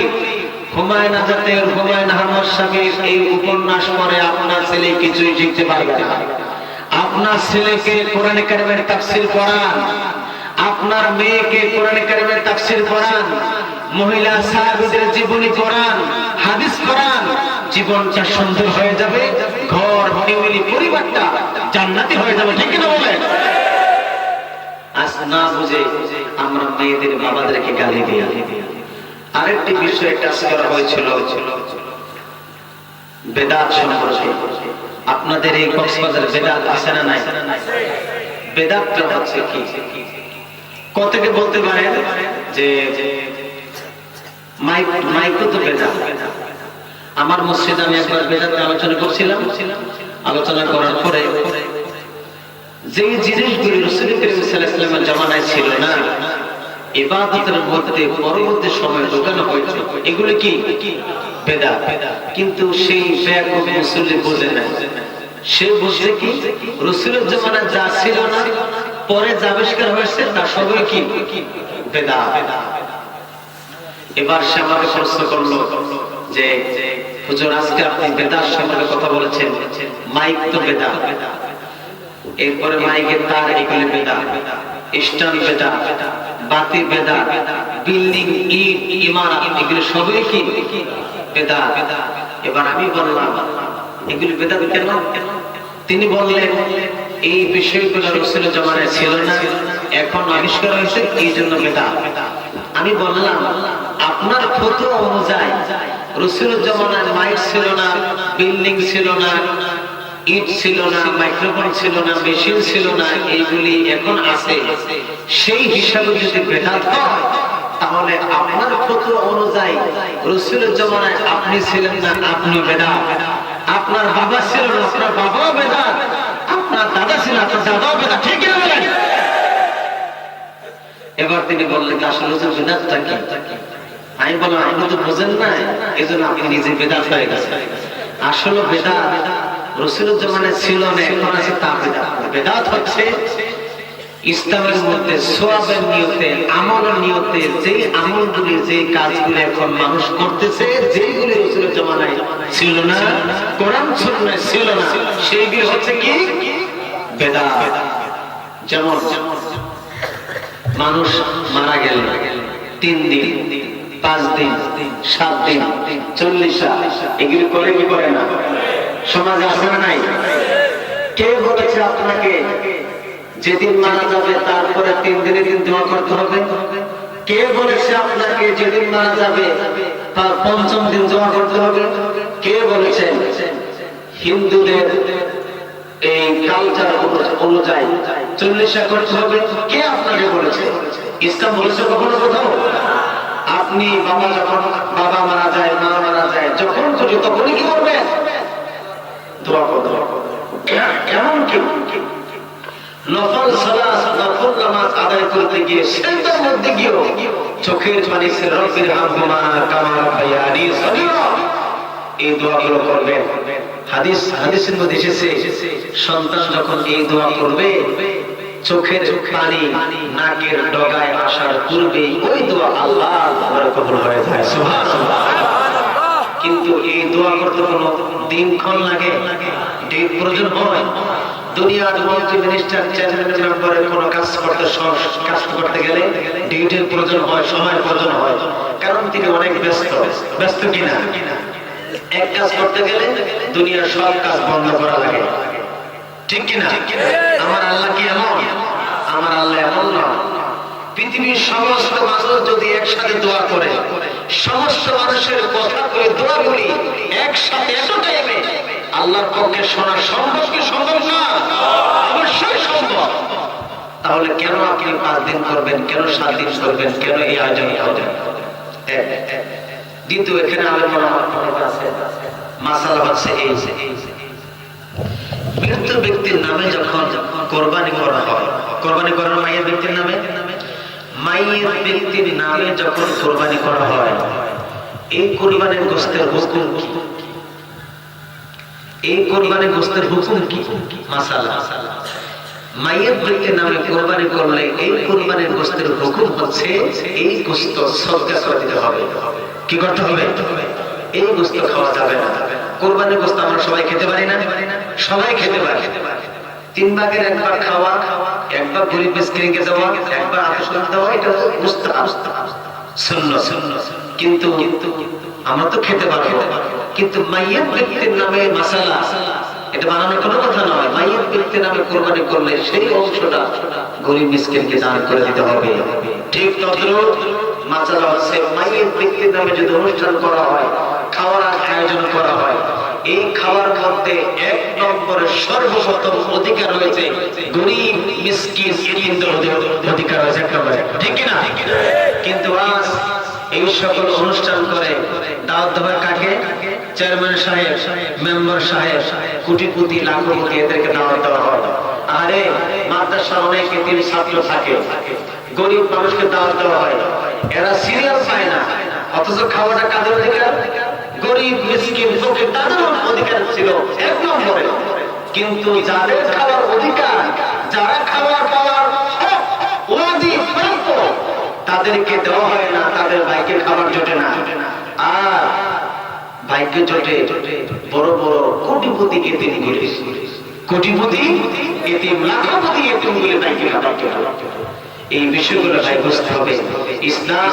হুমায়ুন আজাদের, হুমায়ুন আহমদ সাহেবের এই উপন্যাস পড়ে আপনার ছেলে কিছুই শিখতে পারবে না। আপনার ছেলেকে কোরআন কারিমের তাফসীর পড়ান, আপনার মেয়েকে কোরআন কারিমের তাফসীর পড়ান, মহিলা সাহাবীদের জীবনী পড়ান, হাদিস পড়ান। জীবনটা সুন্দর হয়ে যাবে, ঘর ফ্যামিলি পরিবারটা জান্নাতি হয়ে যাবে। ঠিক কিনা বলেন? আজ না বুঝে আমরা মেয়েদের বাবাদেরকে গালি দিই। আরেকটি বিষয় টাচ করা হয়েছিল, বেদাত সম্পর্কে। আপনাদের এই কক্সবাজার বেদাত আছে না নাই? বেদাতটা হচ্ছে কি? কতকে বলতে পারেন যে মাইক তো বেদাত। আমার মসজিদে আমি একবার বেদাত আলোচনা করছিলাম। আলোচনা করার পরে যে জিনিসগুলি রাসূল করিম সাল্লাল্লাহু আলাইহি ওয়াসাল্লামের জামানায় ছিল না, ইবাদতের মধ্যে পরবর্তী সময় ঢোকানো হয়েছে, এগুলো কি বেদাত। কিন্তু সেই বেয়াকুফ মুসল্লি বোঝে না। সে বুঝে কি রাসূলের জামানায় যা ছিল না, পরে যা আবিষ্কার হয়েছে তা সবই কি বেদাত। এবার সে আমাকে প্রশ্ন করলো যে হুজুর, আজকে আপনি বেদাত সম্পর্কে কথা বলেছেন, মাইক তো বেদাত, এরপরে মাইকের তার এগুলি বেদাত, স্ট্যান্ড বেদাত, বাতি বেদাত, বিল্ডিং ইট ইমারত এগুলি সবই কি বেদাত। এবার আমি বললাম এগুলি বেদাত কেন? তিনি বললেন এই বিষয়গুলো রাসূলের জামানায় ছিল না, এখন আবিষ্কার হয়েছে, এই জন্য বেদাত। আমি বললাম আপনার ফতোয়া অনুযায়ী রাসূলের জামানায় মাইক ছিল না, বিল্ডিং ছিল না, ইট ছিল না, মাইক্রোফোন ছিল না, মেশিন ছিল না, এইগুলি এখন আছে, সেই হিসাবে যদি বেদাত হয় তাহলে আপনার ফতোয়া অনুযায়ী রাসূলের জামানায় আপনি ছিলেন না, আপনি বেদাত। আপনার বাবা ছিল না, আপনার বাবাও বেদাত। আপনার দাদা ছিল, আপনার দাদাও বেদাত। ঠিক কি বলেন? এবার তিনি বললেন আসলে বেদাতটা কি? আমি বললাম আপনি তো বোঝেন না, এজন্য আপনি নিজে বেদাত হয়ে গেছেন। আসলে বেদাত রাসূলের জামানায় ছিল না, এখন আছে, তা বেদাত। বেদাত হচ্ছে ইসলামের মধ্যে সওয়াবের নিয়তে, আমলের নিয়তে যে আমলগুলি, যে কাজগুলি এখন মানুষ করতেছে, যেগুলি রাসূলের জামানায় ছিল না, কোরআন সুন্নাহয় ছিল না, সেইগুলি হচ্ছে কি বেদাত। যেমন মানুষ মারা গেল 3 দিন, 5 দিন, 7 দিন, 40 এগুলি করে কি করে না? সমাজে আছে না নাই? কে বলেছে আপনাকে যেদিন মারা যাবে তারপরে 3 দিনের দিন দোয়া করতে হবে? কে বলেছে আপনাকে যেদিন মারা যাবে তার 5ম দিন দোয়া করতে হবে? কে বলেছে? হিন্দুদের এই কালচার অনুযায়ী 40 করতে হবে? কে আপনাকে বলেছে? ইসলাম বলেছে কখনো কোথাও? আপনি বাবা মারা যায়, মা মারা যায়, যখন খুশি তখনই কি করবেন? দোয়া করবেন। এমন কি নফল সালাত, নফল নামাজ আদায় করতে গিয়ে সেটার মধ্যে গিয়েও চোখের পানি সে রব্বির হামহুমা কামা রাব্বায়ানি সগীরা, এই দোয়াগুলো করবেন। হাদিসের মধ্যে এসেছে সন্তান যখন এই দোয়া করবে চোখের পানি নাকের ডগায় আসার পূর্বেই ওই দোয়া আল্লাহর দরবারে কবুল হয়ে যায়। সুবহানাল্লাহ। কিন্তু এই দোয়া করতে কোনো দিনক্ষণ লাগে, ডেট প্রয়োজন হয়? দুনিয়ার মন্ত্রী, মিনিস্টার, চেয়ারম্যান মেম্বারে কোনো কাজ করতে গেলে ডেটের প্রয়োজন হয়, সময়ের প্রয়োজন হয়, কারণ তিনি অনেক ব্যস্ত কিনা? এক কাজ করতে গেলে দুনিয়ার সব কাজ বন্ধ করা লাগে, ঠিক কিনা? আমার আল্লাহ কি এমন? আমার আল্লাহ এমন না। পৃথিবীর সমস্ত মানুষ যদি একসাথে দোয়া করে, সমস্ত মানুষের কথা করে দোয়া করি একসাথে এত টাইমে, আল্লাহর পক্ষে শোনা সম্ভব কি সম্ভব না? অবশ্যই সম্ভব। তাহলে কেন আপনি 5 দিন করবেন, কেন 7 দিন করবেন, কেন এই আয়োজন করবেন? দ্বিতীয়, এখানে আলোচনা আছে, মাসালা হচ্ছে এই মৃত ব্যক্তির নামে যখন কোরবানি করা হয়, কোরবানি করার মায়ের ব্যক্তির নামে, মায়ের ব্যক্তির নামে যখন কোরবানি করা হয়, এই কোরবানির গোশতের হুকুম কি? এই কোরবানির গোশতের হুকুম কি? মাসালা। মায়ের ব্যক্তির নামে কোরবানি করলে এই কোরবানির গোশতের হুকুম হচ্ছে এই গোশত সদকা করে দিতে হবে। কি করতে হবে? এই গোশত খাওয়া যাবে না। কোরবানির গোশত আমরা সবাই খেতে পারি না? সবাই খেতে পারি। 3 ভাগের 1 ভাগ খাওয়া, 1 ভাগ গরিব মিসকিনকে দেওয়া, 1 ভাগ আত্মীয়স্বজন দেওয়া, এটা মুস্তাহাব, সুন্নাত। কিন্তু আমরা তো খেতে পারবো, কিন্তু মাইয়াত ব্যক্তির নামে মাসালা, এটা বানানোর কোনো কথা নয়। মাইয়াত ব্যক্তির নামে কোরবানি করলে সেই অংশটা গরিব মিসকিনকে দান করে দিতে হবে। ঠিক তদ্রুপ মাসালা হচ্ছে মাইয়াত ব্যক্তির নামে যদি অনুষ্ঠান করা হয়, খাওয়ার আয়োজন করা হয়, এই খাওয়ার মধ্যে এক নম্বরে সর্বপ্রথম অধিকার রয়েছে গরিব মিসকিন এতিমদের অধিকার রয়েছে, ঠিক না? কিন্তু আজ এই সকল অনুষ্ঠান করে দাওয়াত দেওয়া কাকে? চেয়ারম্যান সাহেব, মেম্বার সাহেব, কোটিপতি লাখপতি এদেরকে দাওয়াত দেওয়া হয়। আরে মাদ্রাসার অনেক এতিম ছাত্র থাকে, গরিব মানুষকে দাওয়াত দেওয়া হয়, এরা সিরিয়াল পায় না, অথচ খাওয়াটা কাদের অধিকার? গরিব মিসকিন ফকির তাদের অধিকার ছিল এক নম্বরে। কিন্তু যাদের খাওয়ার অধিকার, যারা খাওয়ার পাওয়ার ওয়াজিব প্রাপ্য, তাদেরকে দেওয়া হয় না, তাদের ভাইকে খাবার জোটে না। আর ভাইকে জোটে বড় বড় কোটিপতি এতিমগুলি, কোটিপতি এতিম, লাখপতি এতিমগুলি ভাইকে খাবার জোটে। এই বিষয়গুলো ভাই বুঝতে হবে। ইসলাম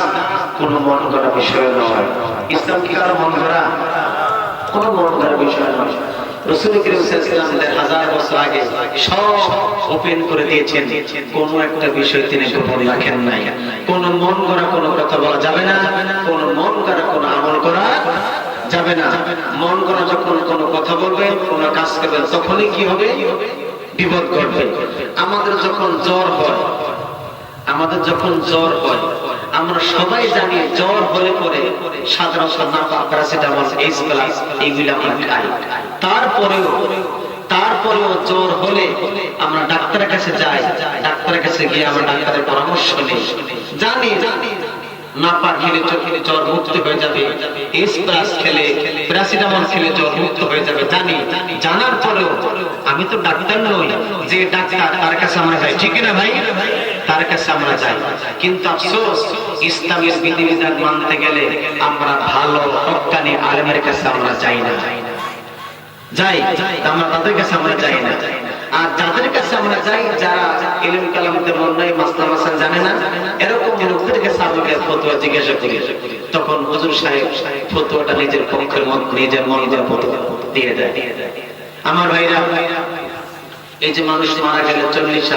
কোনো মন করা বিষয় নয়। ইসলাম কি কারো মন করা? কোনো মন করা বিষয় নয়। রাসূল করিম সাল্লাল্লাহু আলাইহি ওয়াসাল্লাম 1000 বছর আগে সব ওপেন করে দিয়েছেন, কোনো একটা বিষয় তিনি গোপন রাখেন নাই। কোনো মন করা কোনো কথা বলা যাবে না, কোনো মন করা কোনো আমল করা যাবে না। মন করা যখন কোনো কথা বলবে, কোনো কাজ করবে, তখনই কি হবে? বিপদ ঘটবে। আমাদের যখন জ্বর হয়, আমরা সবাই জানি জ্বর হলে পরে সাধারণত নাপা, প্যারাসিটামল, এইচ প্লাস এইগুলো আমরা খাই। তারপরেও জ্বর হলে আমরা ডাক্তারের কাছে যাই, ডাক্তারের কাছে গিয়ে আমরা ডাক্তারের পরামর্শ নিই। জানি নাপা খেলে জ্বর মুক্ত হয়ে যাবে, এইচ প্লাস খেলে, প্যারাসিটামল খেলে জ্বর মুক্ত হয়ে যাবে, জানার পরেও আমি তো ডাক্তার নই, যে ডাক্তার তার কাছে আমরা যাই, ঠিক না ভাই? তার কাছে আমরা যাই। কিন্তু আফসোস, ইসলামের বিধিবিধান মানতে গেলে আমরা ভালো হক্কানি আলেমের কাছে আমরা যাই না, আমরা তাদের কাছে আমরা যাই না। আর যাদের কাছে আমরা যাই, যারা ইলম কালামতে মন নাই, মাসলা মাসাল জানে না, এরকম লোকদের কাছে আমাকে ফতোয়া জিজ্ঞাসা করি, তখন হুজুর সাহেব ফতোয়াটা নিজের পক্ষের মত, নিজের মন দিয়ে ফতোয়া দিয়ে দেয়। আমার ভাইরা, এই যে মানুষ মারা গেলে 40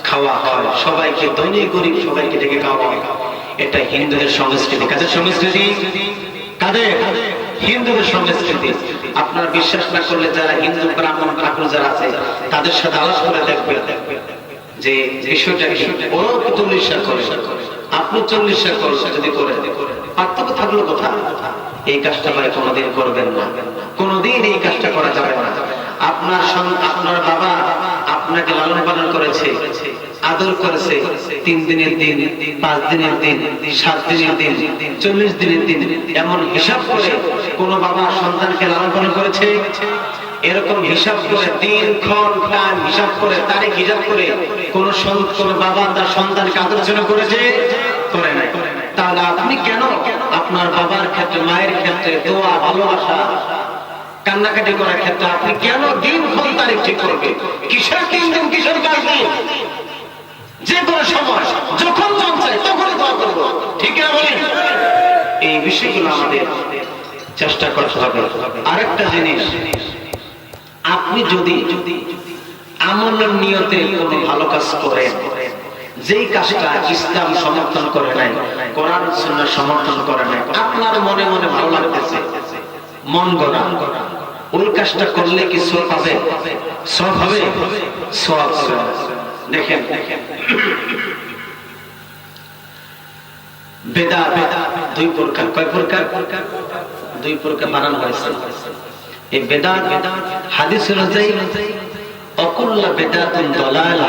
খাওয়া হয়, সবাইকে, ধনী গরিব সবাইকে ডেকে খাওয়া হয়, এটা হিন্দুদের সংস্কৃতি। কাদের সংস্কৃতি? কাদের? হিন্দুদের সংস্কৃতি। আপনার বিশ্বাস না করলে যারা হিন্দু ব্রাহ্মণ ঠাকুর যারা আছে, তাদের সাথে আলাপ করে দেখবেন যে বিষয়টা কি। ওরা 40 করে, আপনি 40 করে, যদি করেন পার্থক্য থাকলো কোথায়? এই কাজটা ভাই কোনোদিন করবেন না, কোনোদিন এই কাজটা করা যাবে না। আপনার বাবা আপনাকে লালন পালন করেছে, আদর করেছে, 3 দিনের দিন, 5 দিনের দিন, 7 দিনের দিন, 40 দিনের দিন, এমন হিসাব করে কোন বাবা সন্তানকে লালন পালন করেছে? এরকম হিসাব করে, দিন ক্ষণ টাইম হিসাব করে, তারিখ হিসাব করে কোন বাবা তার সন্তানকে আদর জন্য করেছে? করে নাই। তাহলে আপনি কেন আপনার বাবার ক্ষেত্রে, মায়ের ক্ষেত্রে দোয়া, ভালোবাসা, কান্নাকাটি করার ক্ষেত্রে আপনি কেন দিন ক্ষণ তারিখ ঠিক করবে? কিসের 3 দিন, কিসের 5 দিন? যে কোনো সময় যখন মন চায় তখনই দোয়া করব, ঠিক না বলেন? এই বিষয়গুলো আমাদের চেষ্টা করতে হবে। আরেকটা জিনিস, আপনি যদি আমলের নিয়তে কোনো ভালো কাজ করেন, যেই কাজটা ইসলাম সমর্থন করে নাই, কোরআন সুন্নাহ সমর্থন করে নাই, আপনার মনে মনে ভালো লাগতেছে, মন গড়া, ওই কাজটা করলে কি সওয়াব পাবে? সওয়াব হবে? সওয়াব হবে। দেখেন, বেদাত 2 প্রকার। কয় প্রকার? 2 প্রকার বানানো হয়েছে। এই বেদাত হাদিস অনুযায়ী অকুল্লা বেদাতুন দালালা,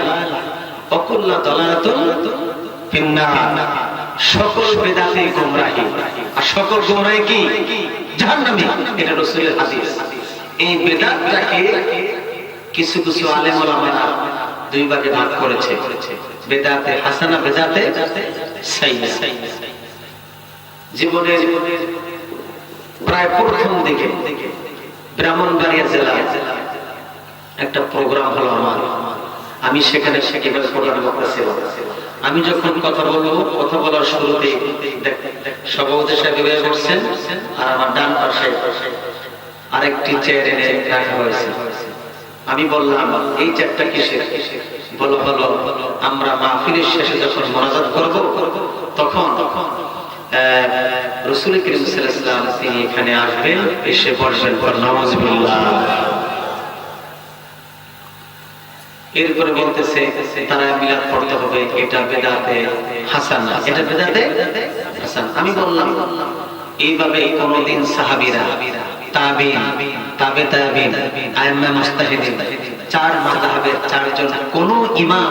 অকুল্লা দালালাতুন ফিন্নার। সকল বেদাতে গোমরাহি, আর সকল গোমরাহি কি? জাহান্নামী। এটা রাসূলের হাদিস। এই বেদাতটাকে কিছু কিছু আলেম ওলামারা 2 ভাগে ভাগ করেছে, বেদাতে হাসানা, বেদাতে সাইয়্যিদা। জীবনের প্রায় প্রথম দিকে ব্রাহ্মণবাড়িয়া জেলায় একটা প্রোগ্রাম হলো আমার, আমি সেখানে প্রোগ্রাম করতেছিলাম। আমি যখন কথা বলবো, কথা বলার শুরুতে সভাপতি সাহেব বের করছেন, আর আমার ডান পাশে আরেকটি চেয়ার এনে রাখা হয়েছে। আমি বললাম, এই চেয়ারটা কিসের? বলো আমরা মাহফিলের শেষে যখন মোনাজাত করব, তখন রাসূল করিম সাল্লাল্লাহু আলাইহি ওয়াসাল্লাম তিনি এখানে আসবেন, এসে বসবেন, নাউযুবিল্লাহ। এরপরে বলতেছে তারা মিলাদ পড়তে হবে, এটা বেদাতে হাসানা, এটা বেদাতে হাসান। আমি বললাম এইভাবে কোনদিন সাহাবীরা, তাবিঈন, তাবে তাবিঈন, আইম্মা মুজতাহিদিন, চার মাযহাবের চারজন কোন ইমাম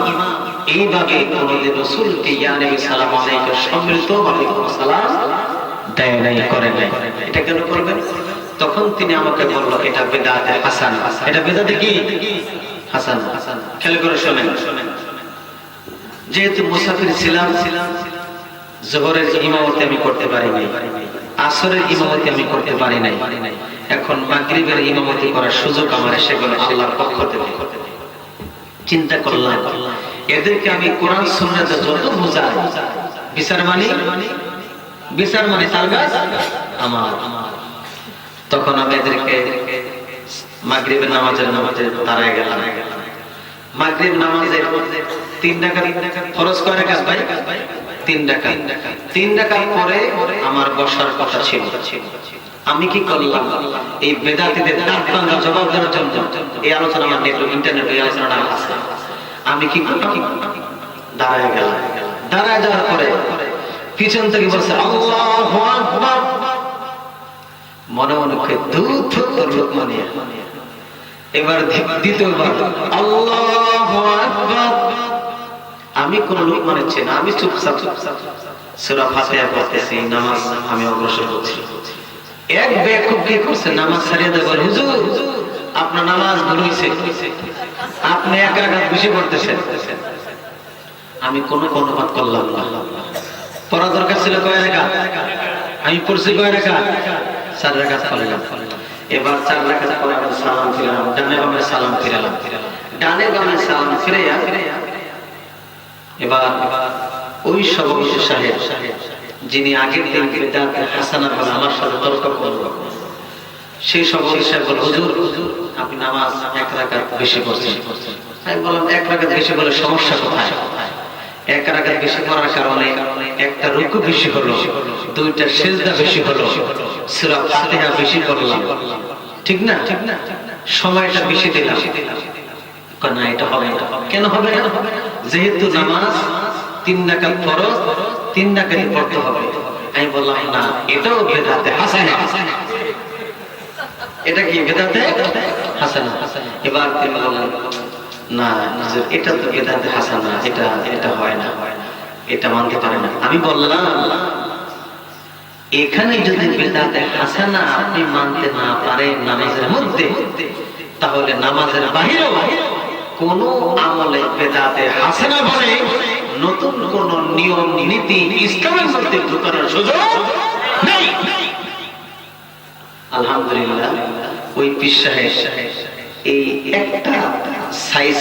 এইভাবে কোনদিন রাসূলকে ইয়া নবী সালাম আলাইহি সম্মিলিত ওয়ালাইকুম সালাম দেয় নাই, করে নাই। এটা কেন করবেন? তখন তিনি আমাকে বলল এটা বেদাতে হাসান। এটা বেদাতে কি হাসান? খেয়াল করে শোনেন। যেহেতু মুসাফির ছিলাম, যোহরের ইমামতি আমি করতে পারি নাই, আসরের ইমামতি আমি করতে পারি নাই, এখন মাগরিবের ইমামতি করার সুযোগ আমার এসে গেল আল্লাহর পক্ষ থেকে। চিন্তা করলাম এদেরকে আমি কোরআন সুন্নাতে যত বোঝাই, বিচার মানে তালগাছ আমার। তখন আমি এদেরকে মাগরিবের নামাজে দাঁড়ায় গেলাম। মাগরিব নামাজে 3 রাকাত ফরজ, কয় রাকাত ভাই? 3 রাকাত। 3 রাকাত পরে আমার বসার কথা ছিল। আমি কি করলাম? এই বেদাতীদের দাঁত জবাব দেওয়ার জন্য এই আলোচনা আমার নেট ইন্টারনেট এই আলোচনা আছে। আমি কি করলাম? দাঁড়ায় গেলাম। দাঁড়ায় যাওয়ার পরে পিছন থেকে বলছে আল্লাহু আকবার। মনে মনে দুধ লোকমা নিয়ে এবার দ্বিতীয়বার আল্লাহু আকবার। আমি কোন লোক মানছি না, আমি চুপচাপ সূরা ফাতিহা পড়তেছি, নামাজ আমি অগ্রসর হচ্ছি। এক বেকুব কি করছে, নামাজ ছাড়িয়ে দেয়, বলে হুজুর আপনার নামাজ ভুল হয়েছে, আপনি এক রাকাত বেশি পড়তেছেন। আমি কোনো অনুবাদ করলাম না। পড়া দরকার ছিল কয় রাকাত, আমি পড়ছি কয় রাকাত? 4 রাকাত পড়লাম। এবার 4 রাকাত পরে আমি সালাম ফিরালাম, ডানে বামে সালাম ফিরালাম, ডানে বামে সালাম ফিরাইয়া এবার ওই সভাপতি সাহেব যিনি আগের দিন বেদাতে হাসানা বলে আমার সাথে তর্ক করলো, সেই সভাপতি সাহেব বলল হুজুর আপনি নামাজ 1 রাকাত বেশি পড়ছেন। আমি বললাম 1 রাকাত বেশি বলে সমস্যা কোথায়? 1 রাকাত বেশি পড়ার কারণে একটা রুকু বেশি হলো, 2টা সিজদা বেশি হলো, সূরা ফাতিহা বেশি পড়লাম, ঠিক না? সময়টা বেশি দিলাম। না এটা হবে না। কেন হবে না? যেহেতু নামাজ 3 রাকাত ফরজ, 3 রাকাতই পড়তে হবে। আমি বললাম না, এটাও বেদাতে হাসানা। এটা কি বেদাতে হাসানা? এবার তিনি বললেন না এটা তো বেদাতে হাসানা, এটা হয় না, এটা মানতে পারে না। আমি বললাম এখানে যদি বেদাতে হাসানা আপনি মানতে না পারেন নামাজের মধ্যে, তাহলে নামাজের বাহিরেও কোন আমলে বেদাতে হাসানা বলে নতুন কোন নিয়ম নীতি ইসলামের মধ্যে ঢোকানোর সুযোগ নেই। আলহামদুলিল্লাহ ওই পীর সাহেব এই একটা সাইজ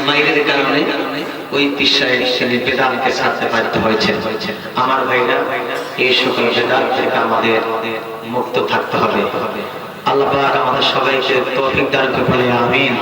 মাইলের কারণে ওই পীর সাহেব সেদিন বেদাতকে ছাড়তে বাধ্য হয়েছে। আমার ভাইরা, এই সকল বেদাত থেকে আমাদের মুক্ত থাকতে হবে। আল্লাহ পাক আমাদের সবাইকে তৌফিক দান করুন, আমিন।